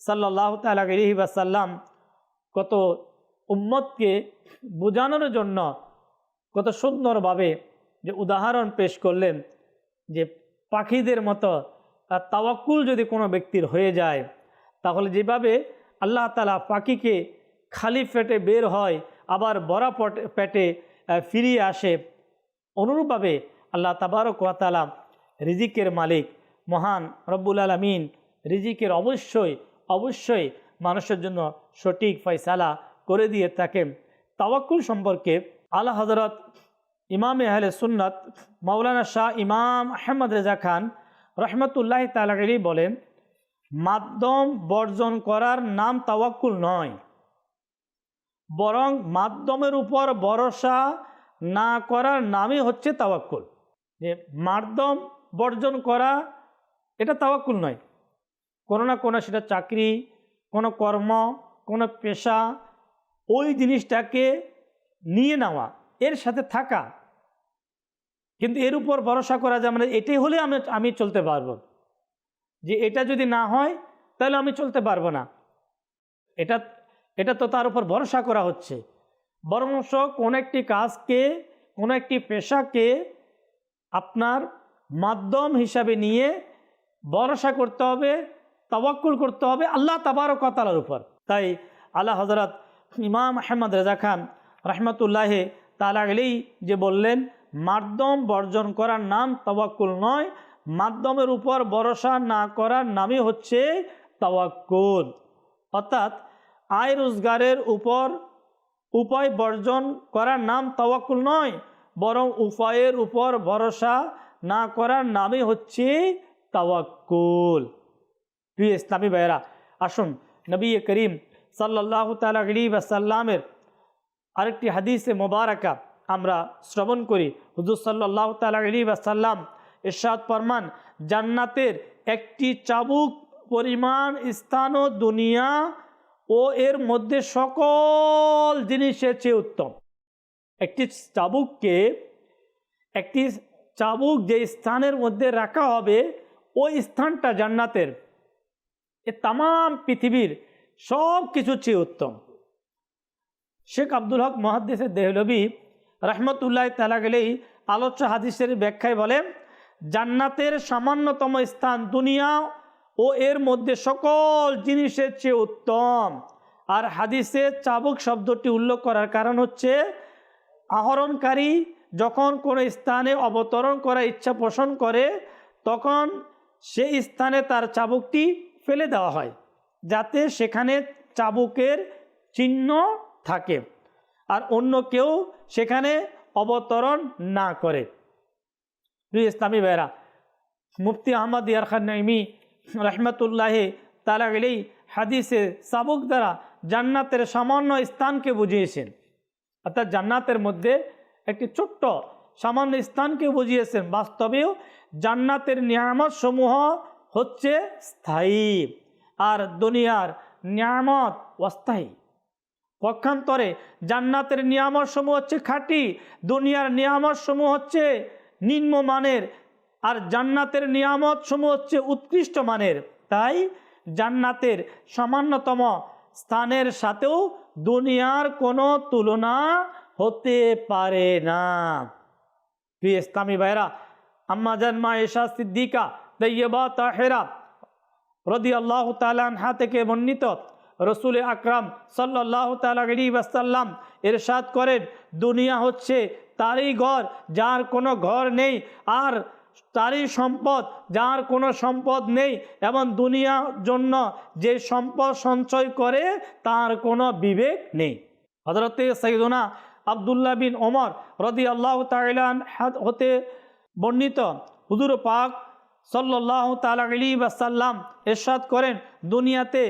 সাল্লাল্লাহু তাআলা আলাইহি ওয়াসাল্লাম কত উম্মতকে বোঝানোর জন্য কত সুন্দরভাবে যে উদাহরণ পেশ করলেন যে পাখিদের মতো তাওয়াক্কুল যদি কোনো ব্যক্তির হয়ে যায় তাহলে যেভাবে আল্লাহ তাআলা পাখিকে খালি পেটে বের হয় আবার ভরা পেটে ফিরিয়ে আসে, অনুরূপভাবে আল্লাহ তাবারক ওয়া তাআলা রিজিকের মালিক মহান রব্বুল আলামিন রিজিকের অবশ্যই মানুষের জন্য সঠিক ফয়সালা করে দিয়ে থাকেন। তাওয়াক্কুল সম্পর্কে আলা হযরত ইমামে আহলে সুন্নাত মাওলানা শাহ ইমাম আহমদ রেজা খান রহমতুল্লাহ তাআলা আলাইহি বলেন, মাধ্যম বর্জন করার নাম তাওয়াক্কুল নয়, বরং মাধ্যমের উপর ভরসা না করার নামই হচ্ছে তাওয়াক্কুল। যে মাধ্যম বর্জন করা এটা তাওয়াক্কুল নয়, কোনো না কোনো সেটা চাকরি, কোনো কর্ম, কোনো পেশা, ওই জিনিসটাকে নিয়ে নেওয়া, এর সাথে থাকা, কিন্তু এর উপর ভরসা করা যায় মানে এটাই হলে আমি চলতে পারবো, যে এটা যদি না হয় তাহলে আমি চলতে পারবো না, এটা তো তার উপর ভরসা করা হচ্ছে। বরঞ্চ কোনো একটি কাজকে, কোনো একটি পেশাকে আপনার মাধ্যম হিসাবে নিয়ে ভরসা করতে হবে, তাওয়াক্কুল করতে হবে আল্লাহ তাবারক ওয়া তাআলার উপর। তাই আলা হযরত ইমাম আহমদ রেজা খান রহমতুল্লাহ তাআলা আলাইহি যে বললেন, মাধ্যম বর্জন করার নাম তাওয়াক্কুল নয়, মাধ্যমের উপর ভরসা না করার নামই হচ্ছে তাওয়াক্কুল। অর্থাৎ আয় রোজগারের উপর উপায় বর্জন করার নাম তাওয়াক্কুল নয়, বরং উপায়ের উপর ভরসা না করার নামই হচ্ছে তাওয়াক্কুল। প্রিয় ইসলামী ভাইয়েরা, আসুন নবী করিম সাল্লাল্লাহু তাআলা আলাইহি ওয়াসাল্লামের আরেকটি হাদিসে মোবারকা আমরা শ্রবণ করি, হুজুর সাল্লাল্লাহু তাআলা আলাইহি ওয়াসাল্লাম ইরশাদ ফরমান, জান্নাতের একটি চাবুক পরিমাণ স্থানও দুনিয়া ও এর মধ্যে সকল জিনিসের চেয়ে উত্তম। একটি চাবুক যে স্থানের মধ্যে রাখা হবে ওই স্থানটা জান্নাতের এ তাম পৃথিবীর সব কিছু চেয়ে উত্তম। শেখ আব্দুল হক মুহাদ্দিস দেহলভী রহমতুল্লাহ তাআলা আলাইহি আলোচ্য হাদিসের ব্যাখ্যায় বলেন, জান্নাতের সামান্যতম স্থান দুনিয়া ও এর মধ্যে সকল জিনিসের চেয়ে উত্তম। আর হাদিসে চাবুক শব্দটি উল্লেখ করার কারণ হচ্ছে, আহরণকারী যখন কোনো স্থানে অবতরণ করার ইচ্ছা পোষণ করে তখন সেই স্থানে তার চাবুকটি ফেলে দেওয়া হয় যাতে সেখানে চাবুকের চিহ্ন থাকে আর অন্য কেউ সেখানে অবতরণ না করে। প্রিয় ইসলামী ভাইরা, মুফতি আহমদ ইয়ার খান নঈমী রহমতুল্লাহ তাআলা আলাইহি হাদিসে চাবুক দ্বারা জান্নাতের সামান্য স্থানকে বুঝিয়েছেন, অর্থাৎ জান্নাতের মধ্যে একটি ছোট্ট সামান্য স্থানকে বুঝিয়েছেন। বাস্তবেও জান্নাতের নিয়ামত সমূহ হচ্ছে স্থায়ী আর দুনিয়ার নিয়ামত অস্থায়ী। পক্ষান্তরে জান্নাতের নিয়ামত সমূহ হচ্ছে খাঁটি, দুনিয়ার নিয়ামত সমূহ হচ্ছে নিম্নমানের, আর জান্নাতের নিয়ামত সমূহ হচ্ছে উৎকৃষ্ট মানের। তাই জান্নাতের সামান্যতম স্থানের সাথেও দুনিয়ার কোনো তুলনা হতে পারে না। প্রিয় ইসলামী ভাইরা, আম্মা জান মা আয়েশা সিদ্দিকা তাইয়্যিবা তাহেরা রাদিয়াল্লাহু তাআলা আনহা থেকে বর্ণিত, রসুল আকরাম সাল্লাল্লাহু তাআলা আলাইহি ওয়াসাল্লাম ইরশাদ করেন, দুনিয়া হচ্ছে তারই ঘর যার কোনো ঘর নেই, আর তারই সম্পদ যার কোনো সম্পদ নেই, এবং দুনিয়ার জন্য যে সম্পদ সঞ্চয় করে তার কোনো বিবেক নেই। হযরতে সাইয়্যিদুনা আব্দুল্লাহ বিন ওমর রাদিয়াল্লাহু তাআলা হতে বর্ণিত, হুজুর পাক সাল্লাল্লাহু তাআলা আলাইহি ওয়াসাল্লাম ইরশাদ করেন, দুনিয়াতে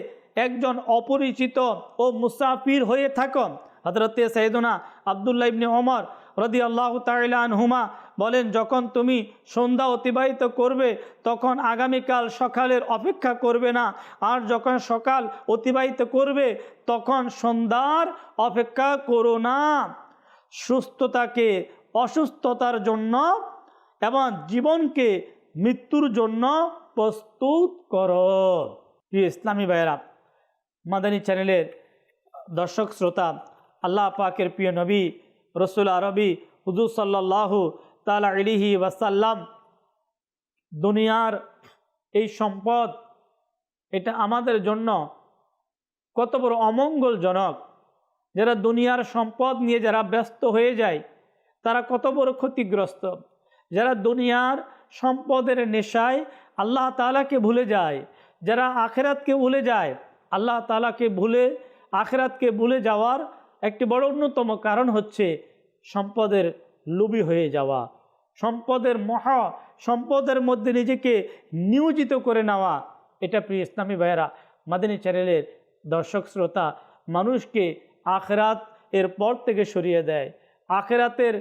একজন অপরিচিত ও মুসাফির হয়ে থাকো। হযরতে সাইয়্যিদুনা আব্দুল্লাহ ইবনে ওমর রাদিয়াল্লাহু তাআলা আনহুমা বলেন, যখন তুমি সন্ধ্যা অতিবাহিত করবে তখন আগামীকাল সকালের অপেক্ষা করবে না, আর যখন সকাল অতিবাহিত করবে তখন সন্ধ্যার অপেক্ষা করো না। সুস্থতাকে অসুস্থতার জন্য এবং জীবনকে মৃত্যুর জন্য প্রস্তুত করো। প্রিয় ইসলামী ভাইয়েরা, মাদানী চ্যানেলের দর্শক শ্রোতা, আল্লাহ পাকের প্রিয় নবী রসুল আরবি হুজুর সাল্লাল্লাহু তাআলা আলাইহি ওয়াসাল্লাম দুনিয়ার এই সম্পদ, এটা আমাদের জন্য কত বড় অমঙ্গলজনক। যারা দুনিয়ার সম্পদ নিয়ে যারা ব্যস্ত হয়ে যায় তারা কত বড় ক্ষতিগ্রস্ত। যারা দুনিয়ার সম্পদের নেশায় আল্লাহ তাআলাকে ভুলে যায়, যারা আখিরাতকে ভুলে যায়, আল্লাহ তাআলাকে ভুলে আখিরাতকে ভুলে যাওয়ার একটি বড় অন্যতম কারণ হচ্ছে সম্পদের লোভী হয়ে যাওয়া, সম্পদের মধ্যে নিজেকে নিয়োজিত করে নেওয়া। এটা প্রিয় ইসলামী ভাইয়েরা, মাদানী চ্যানেলের দর্শক শ্রোতা, মানুষকে আখিরাত এর পর থেকে সরিয়ে দেয়, আখিরাতের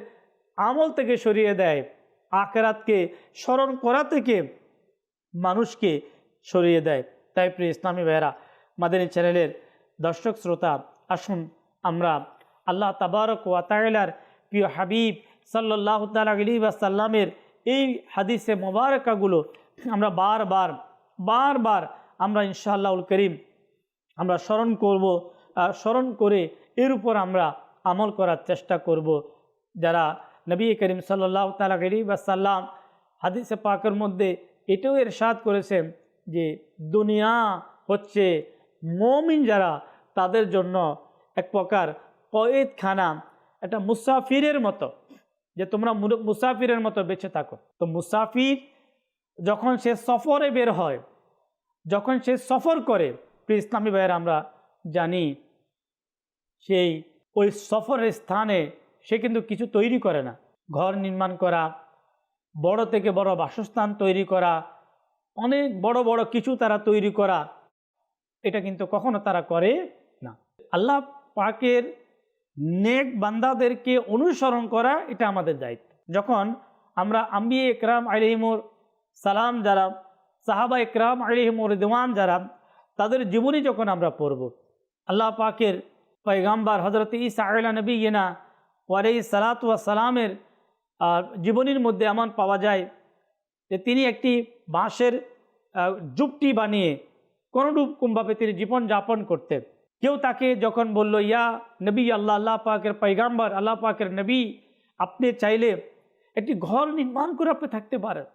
আমল থেকে সরিয়ে দেয়, আখিরাতকে স্মরণ করা থেকে মানুষকে সরিয়ে দেয়। তাই প্রিয় ইসলামী ভাইয়েরা, মাদানী চ্যানেলের দর্শক শ্রোতা, আসুন আমরা আল্লাহ তাবারক ওয়া তাআলার প্রিয় হাবিব সাল্লাল্লাহু তাআলা আলাইহি ওয়াসাল্লামের এই হাদিসে মোবারকাগুলো আমরা বারবার আমরা ইনশাআল্লাহুল করিম আমরা স্মরণ করব, স্মরণ করে এর উপর আমরা আমল করার চেষ্টা করব। যারা নবী করিম সাল্লাল্লাহু তাআলা আলাইহি ওয়াসাল্লাম হাদিসে পাকের মধ্যে এটাও ইরশাদ করেছেন যে দুনিয়া হচ্ছে মুমিন যারা তাদের জন্য এক প্রকার কয়েদখানা, একটা মুসাফিরের মতো, যে তোমরা মুসাফিরের মতো বেঁচে থাকো। তো মুসাফির যখন সে সফরে বের হয়, যখন সে সফর করে, প্রিয় ইসলামী ভাইয়েরা, আমরা জানি সেই ওই সফরের স্থানে সে কিন্তু কিছু তৈরি করে না। ঘর নির্মাণ করা, বড় থেকে বড় বাসস্থান তৈরি করা, অনেক বড় বড় কিছু তারা তৈরি করা, এটা কিন্তু কখনো তারা করে না। আল্লাহ পাকের নেক বান্দাদেরকে অনুসরণ করা এটা আমাদের দায়িত্ব। যখন আমরা আম্বিয়ে একরাম আলাইহিমুর সালাম যারা, সাহাবা একরাম আলাইহিমুর রিদওয়ান যারা, তাদের জীবনী যখন আমরা পড়ব, আল্লাহ পাকের পয়গাম্বার হযরত ঈসা আলা নবিয়িনা আলাইহিস সালাতু ওয়াস সালামের জীবনীর মধ্যে এমন পাওয়া যায় যে তিনি একটি বাঁশের জুপটি বানিয়ে কোনোরকমভাবে তিনি জীবন যাপন করতেন। কেউ তাকে যখন বলল, ইয়া নবী আল্লাহ, আল্লাহ পাকের পয়গাম্বার, আল্লাহ পাকের নবী, আপনি চাইলে একটি ঘর নির্মাণ করে আপনি থাকতে পারেন,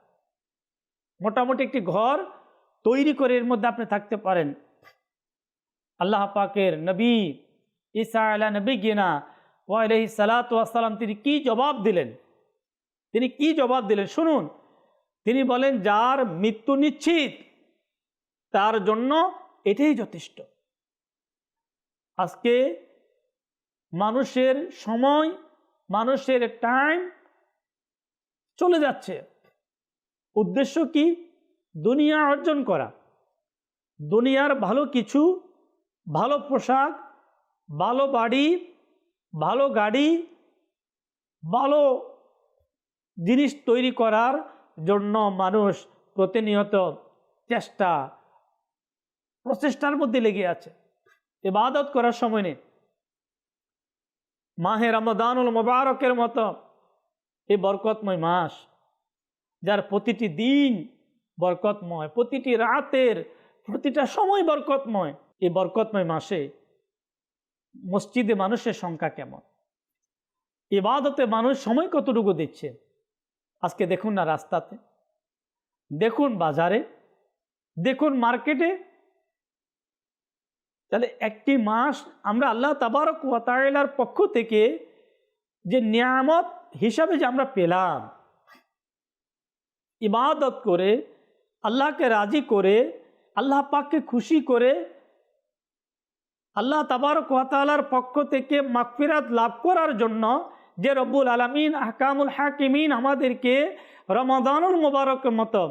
মোটামুটি একটি ঘর তৈরি করে এর মধ্যে আপনি থাকতে পারেন। আল্লাহ পাকের নবী ঈসা আলা নবিয়িনা ওয়া আলাইহিস সালাতু ওয়াস সালাম তিনি কি জবাব দিলেন? তিনি কি জবাব দিলেন শুনুন। তিনি বলেন, যার মৃত্যু নিশ্চিত তার জন্য এটাই যথেষ্ট। আজকে মানুষের সময়, মানুষের টাইম চলে যাচ্ছে। উদ্দেশ্য কি? দুনিয়া অর্জন করা, দুনিয়ার ভালো কিছু, ভালো পোশাক, ভালো বাড়ি, ভালো গাড়ি, ভালো জিনিস তৈরি করার জন্য মানুষ প্রতিনিয়ত প্রচেষ্টার মধ্যে লেগে আছে। ইবাদত করার সময় নেই। মাহে রমাদানুল মুবারকের মতো এই বরকতময় মাস, যার প্রতিটি দিন বরকতময়, প্রতিটি রাতের প্রতিটা সময় বরকতময়, এই বরকতময় মাসে মসজিদে মানুষের সংখ্যা কেমন? ইবাদতে মানুষ সময় কতটুকু দিচ্ছে? আজকে দেখুন না রাস্তাতে, দেখুন বাজারে, দেখুন মার্কেটে। তাহলে একটি মাস আমরা আল্লাহ তাবারক ওয়া তাআলার পক্ষ থেকে যে নিয়ামত হিসাবে যে আমরা পেলাম, ইবাদত করে, আল্লাহকে রাজি করে, আল্লাহ পাককে খুশি করে, আল্লাহ তাবারক ওয়া তাআলার পক্ষ থেকে মাগফিরাত লাভ করার জন্য যে রব্বুল আলামিন আহকামুল হাকিমিন আমাদেরকে রমাদানুল মুবারকের মতো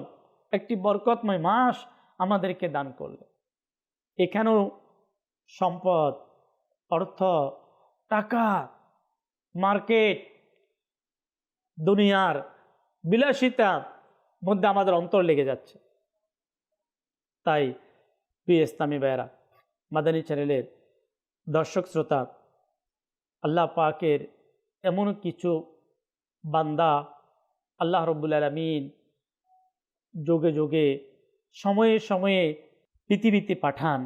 একটি বরকতময় মাস আমাদেরকে দান করলেন। এখানেও সম্পদ, অর্থ, টাকা, মার্কেট, দুনিয়ার বিলাসিতার মধ্যে আমাদের অন্তর লেগে যাচ্ছে। তাই প্রিয় ইসলামী ভাইয়েরা, মাদানী চ্যানেলের দর্শক শ্রোতা, আল্লাহ পাকের এমন কিছু বান্দা আল্লাহ রব্বুল আলামিন যোগে যোগে, সময়ে সময়ে পৃথিবীতে পাঠান,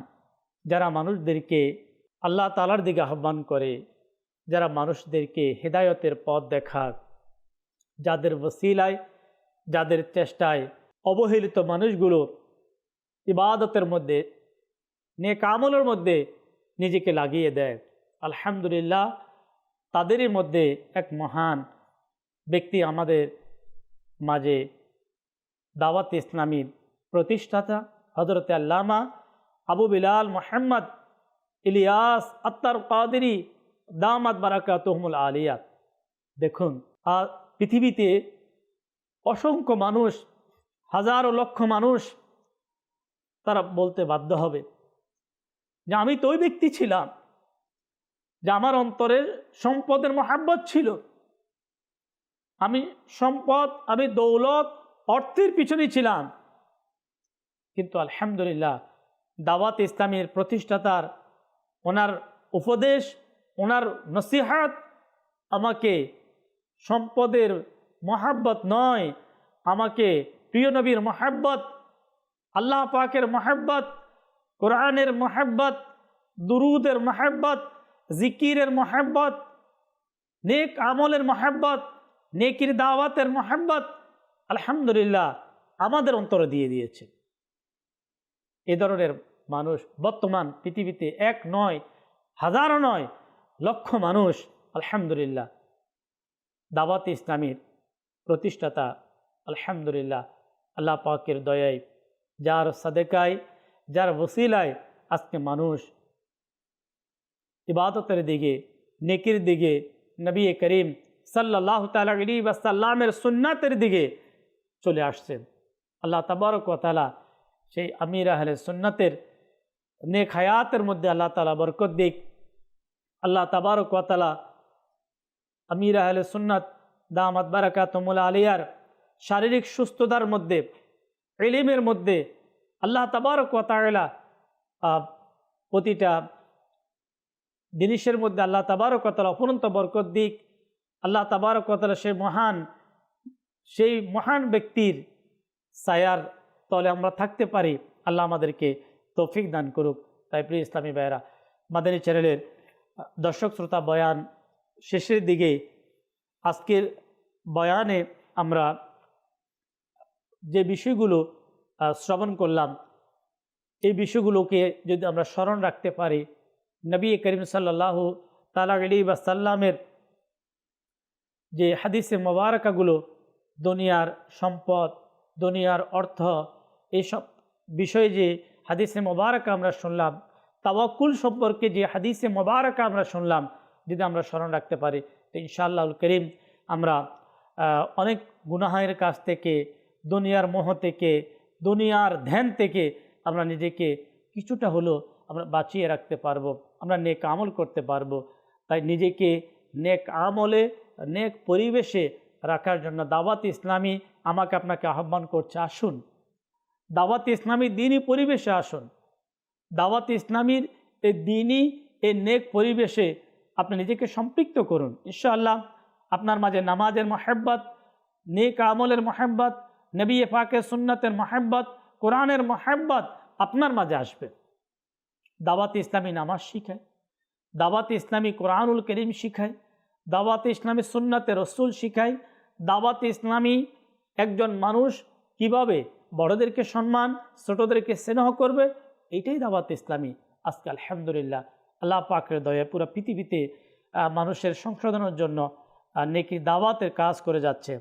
যারা মানুষদেরকে আল্লাহ তাআলার দিকে আহ্বান করে, যারা মানুষদেরকে হেদায়েতের পথ দেখায়, যাদের ওসিলায়, যাদের চেষ্টায় অবহেলিত মানুষগুলো ইবাদতের মধ্যে, নেক আমলের মধ্যে নিজেকে লাগিয়ে দেয়। আলহামদুলিল্লাহ, তাদেরই মধ্যে এক মহান ব্যক্তি আমাদের মাঝে দাওয়াত ইসলামীর প্রতিষ্ঠাতা হযরত আল্লামা আবু বিলাল মুহাম্মদ ইলিয়াস আত্তার কাদেরী দামাত বারাকাতুহুমুল আলিয়া। দেখুন, পৃথিবীতে অসংখ্য মানুষ, হাজারো লক্ষ মানুষ তারা বলতে বাধ্য হবে যে আমি তো ওই ব্যক্তি ছিলাম যে আমার অন্তরে সম্পদের মহাব্বত ছিল, আমি সম্পদ, আমি দৌলত, অর্থের পিছনে ছিলাম। কিন্তু আলহামদুলিল্লাহ, দাওয়াত ইসলামীর প্রতিষ্ঠাতার ওনার উপদেশ, ওনার নসিহাত আমাকে সম্পদের মহাব্বত নয়, আমাকে প্রিয় নবীর মহাব্বত, আল্লাহ পাকের মহাব্বত, কোরআনের মহাব্বত, দুরুদের মহাব্বত, জিকিরের মহাব্বত, নেক আমলের মহাব্বত, নেকির দাওয়াতের মহাব্বত আলহামদুলিল্লাহ আমাদের অন্তরে দিয়ে দিয়েছে। এ ধরনের মানুষ বর্তমান পৃথিবীতে এক নয়, হাজারো নয়, লক্ষ মানুষ আলহামদুলিল্লাহ দাওয়াত ইসলামীর প্রতিষ্ঠাতা। আলহামদুলিল্লাহ, আল্লাহ পাকের দয়ায়, যার সাদেকায়, যার ওসিলায় আজকে মানুষ ইবাদতের দিকে, নেকির দিকে, নবী করিম সাল্লাল্লাহু তাআলা আলাইহি ওয়াসাল্লামের সুন্নাতের দিকে চলে আসছেন। আল্লাহ তাবারক ওয়া তাআলা সেই আমির আহলে সুন্নাতের নেক হায়াতের মধ্যে আল্লাহ তাআলা বরকত দিক। আল্লাহ তাবারক ওয়া তাআলা আমির আহলে সুন্নাত দামাত বারাকাতুহুল আলিয়ার শারীরিক সুস্থতার মধ্যে, ইলমের মধ্যে আল্লাহ তাবারক ওয়া তাআলা প্রতিটা জিনিসের মধ্যে আল্লাহ তাবারক ওয়া তাআলা অফুরন্ত বরকত দিক। আল্লাহ তাবারক ওয়া তাআলা সেই মহান ব্যক্তির ছায়ার তলে আমরা থাকতে পারি। আল্লাহ আমাদেরকে তৌফিক দান করুক। তাই প্রিয় ইসলামী ভাইয়েরা, মাদানী চ্যানেলের দর্শক শ্রোতা, বয়ান শেষের দিকে আজকের বয়ানে আমরা যে বিষয়গুলো শ্রবণ করলাম, এই বিষয়গুলোকে যদি আমরা স্মরণ রাখতে পারি, নবী করিম সাল্লাল্লাহু তাআলা আলাইহি ওয়াসাল্লামের যে হাদিসে মোবারকাগুলো, দুনিয়ার সম্পদ, দুনিয়ার অর্থ, এইসব বিষয়ে যে হাদিসে মোবারকা আমরা শুনলাম, তাওয়াক্কুল সম্পর্কে যে হাদিসে মোবারকা আমরা শুনলাম, যদি আমরা স্মরণ রাখতে পারি তো ইনশাআল্লাহুল করিম আমরা অনেক গুনাহের কাছ থেকে, দুনিয়ার মোহ থেকে, দুনিয়ার ধ্যান থেকে আমরা নিজেকে কিছুটা হলেও আমরা বাঁচিয়ে রাখতে পারবো, আমরা নেক আমল করতে পারবো। তাই নিজেকে নেক আমলে, নেক পরিবেশে রাখার জন্য দাওয়াত ইসলামী আমাকে আপনাকে আহ্বান করছে, আসুন দাওয়াত ইসলামী দ্বীনি পরিবেশে আসুন। দাওয়াত ইসলামীর এই দ্বীনি, এই নেক পরিবেশে আপনি নিজেকে সম্পৃক্ত করুন। ইনশাআল্লাহ আপনার মাঝে নামাজের মহব্বত, নেক আমলের মহব্বত, নবী পাকের সুন্নতের মহব্বত, কোরআনের মহব্বত আপনার মাঝে আসবে। দাওয়াত ইসলামী নামাজ শিখায়, দাওয়াত ইসলামী কোরআনুল করিম শিখায়, দাওয়াত ইসলামী সুন্নতে রসুল শিখায়, দাওয়াত ইসলামী একজন মানুষ কিভাবে বড়দেরকে সম্মান, ছোটদেরকে স্নেহ করবে, এইটাই দাওয়াত ইসলামী। আজকে আলহামদুলিল্লাহ আল্লাহ পাকের দয়ায় পুরো পৃথিবীতে মানুষের সংশোধনের জন্য নেকি দাওয়াতের কাজ করে যাচ্ছে।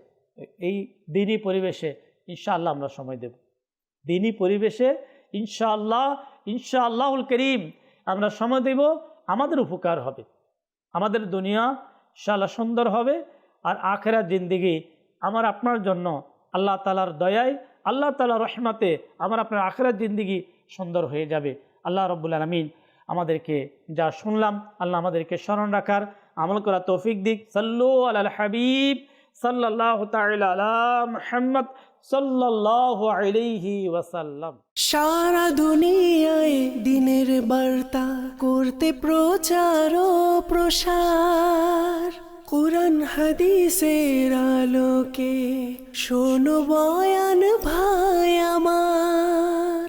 এই দ্বীনি পরিবেশে ইনশাআল্লাহ আমরা সময় দেব। দ্বীনি পরিবেশে ইনশাআল্লাহুল করিম আমরা সময় দেব। আমাদের উপকার হবে, আমাদের দুনিয়া ইনশাআল্লাহ সুন্দর হবে, আর আখিরাত জিন্দেগি আমার আপনার জন্য আল্লাহ তাআলার দয়ায়, আল্লাহ তাআলার রহমতে আমার আপনার আখিরাত জিন্দেগি সুন্দর হয়ে যাবে। আল্লাহ রাব্বুল আলামিন আমাদেরকে যা শুনলাম, আল্লাহ আমাদেরকে স্মরণ রাখার, আমল করা তৌফিক দিক। সাল্লু আলাল হাবিব সাল্লাল্লাহু তাআলা আলা মুহাম্মদ সাল্লাল্লাহু আলাইহি ওয়াসাল্লাম। সারা দুনিয়ায় দিনের বার্তা করতে প্রচার ও প্রসার, কুরআন হাদিসের আলোকে শোনো বয়ান ভাই আমার।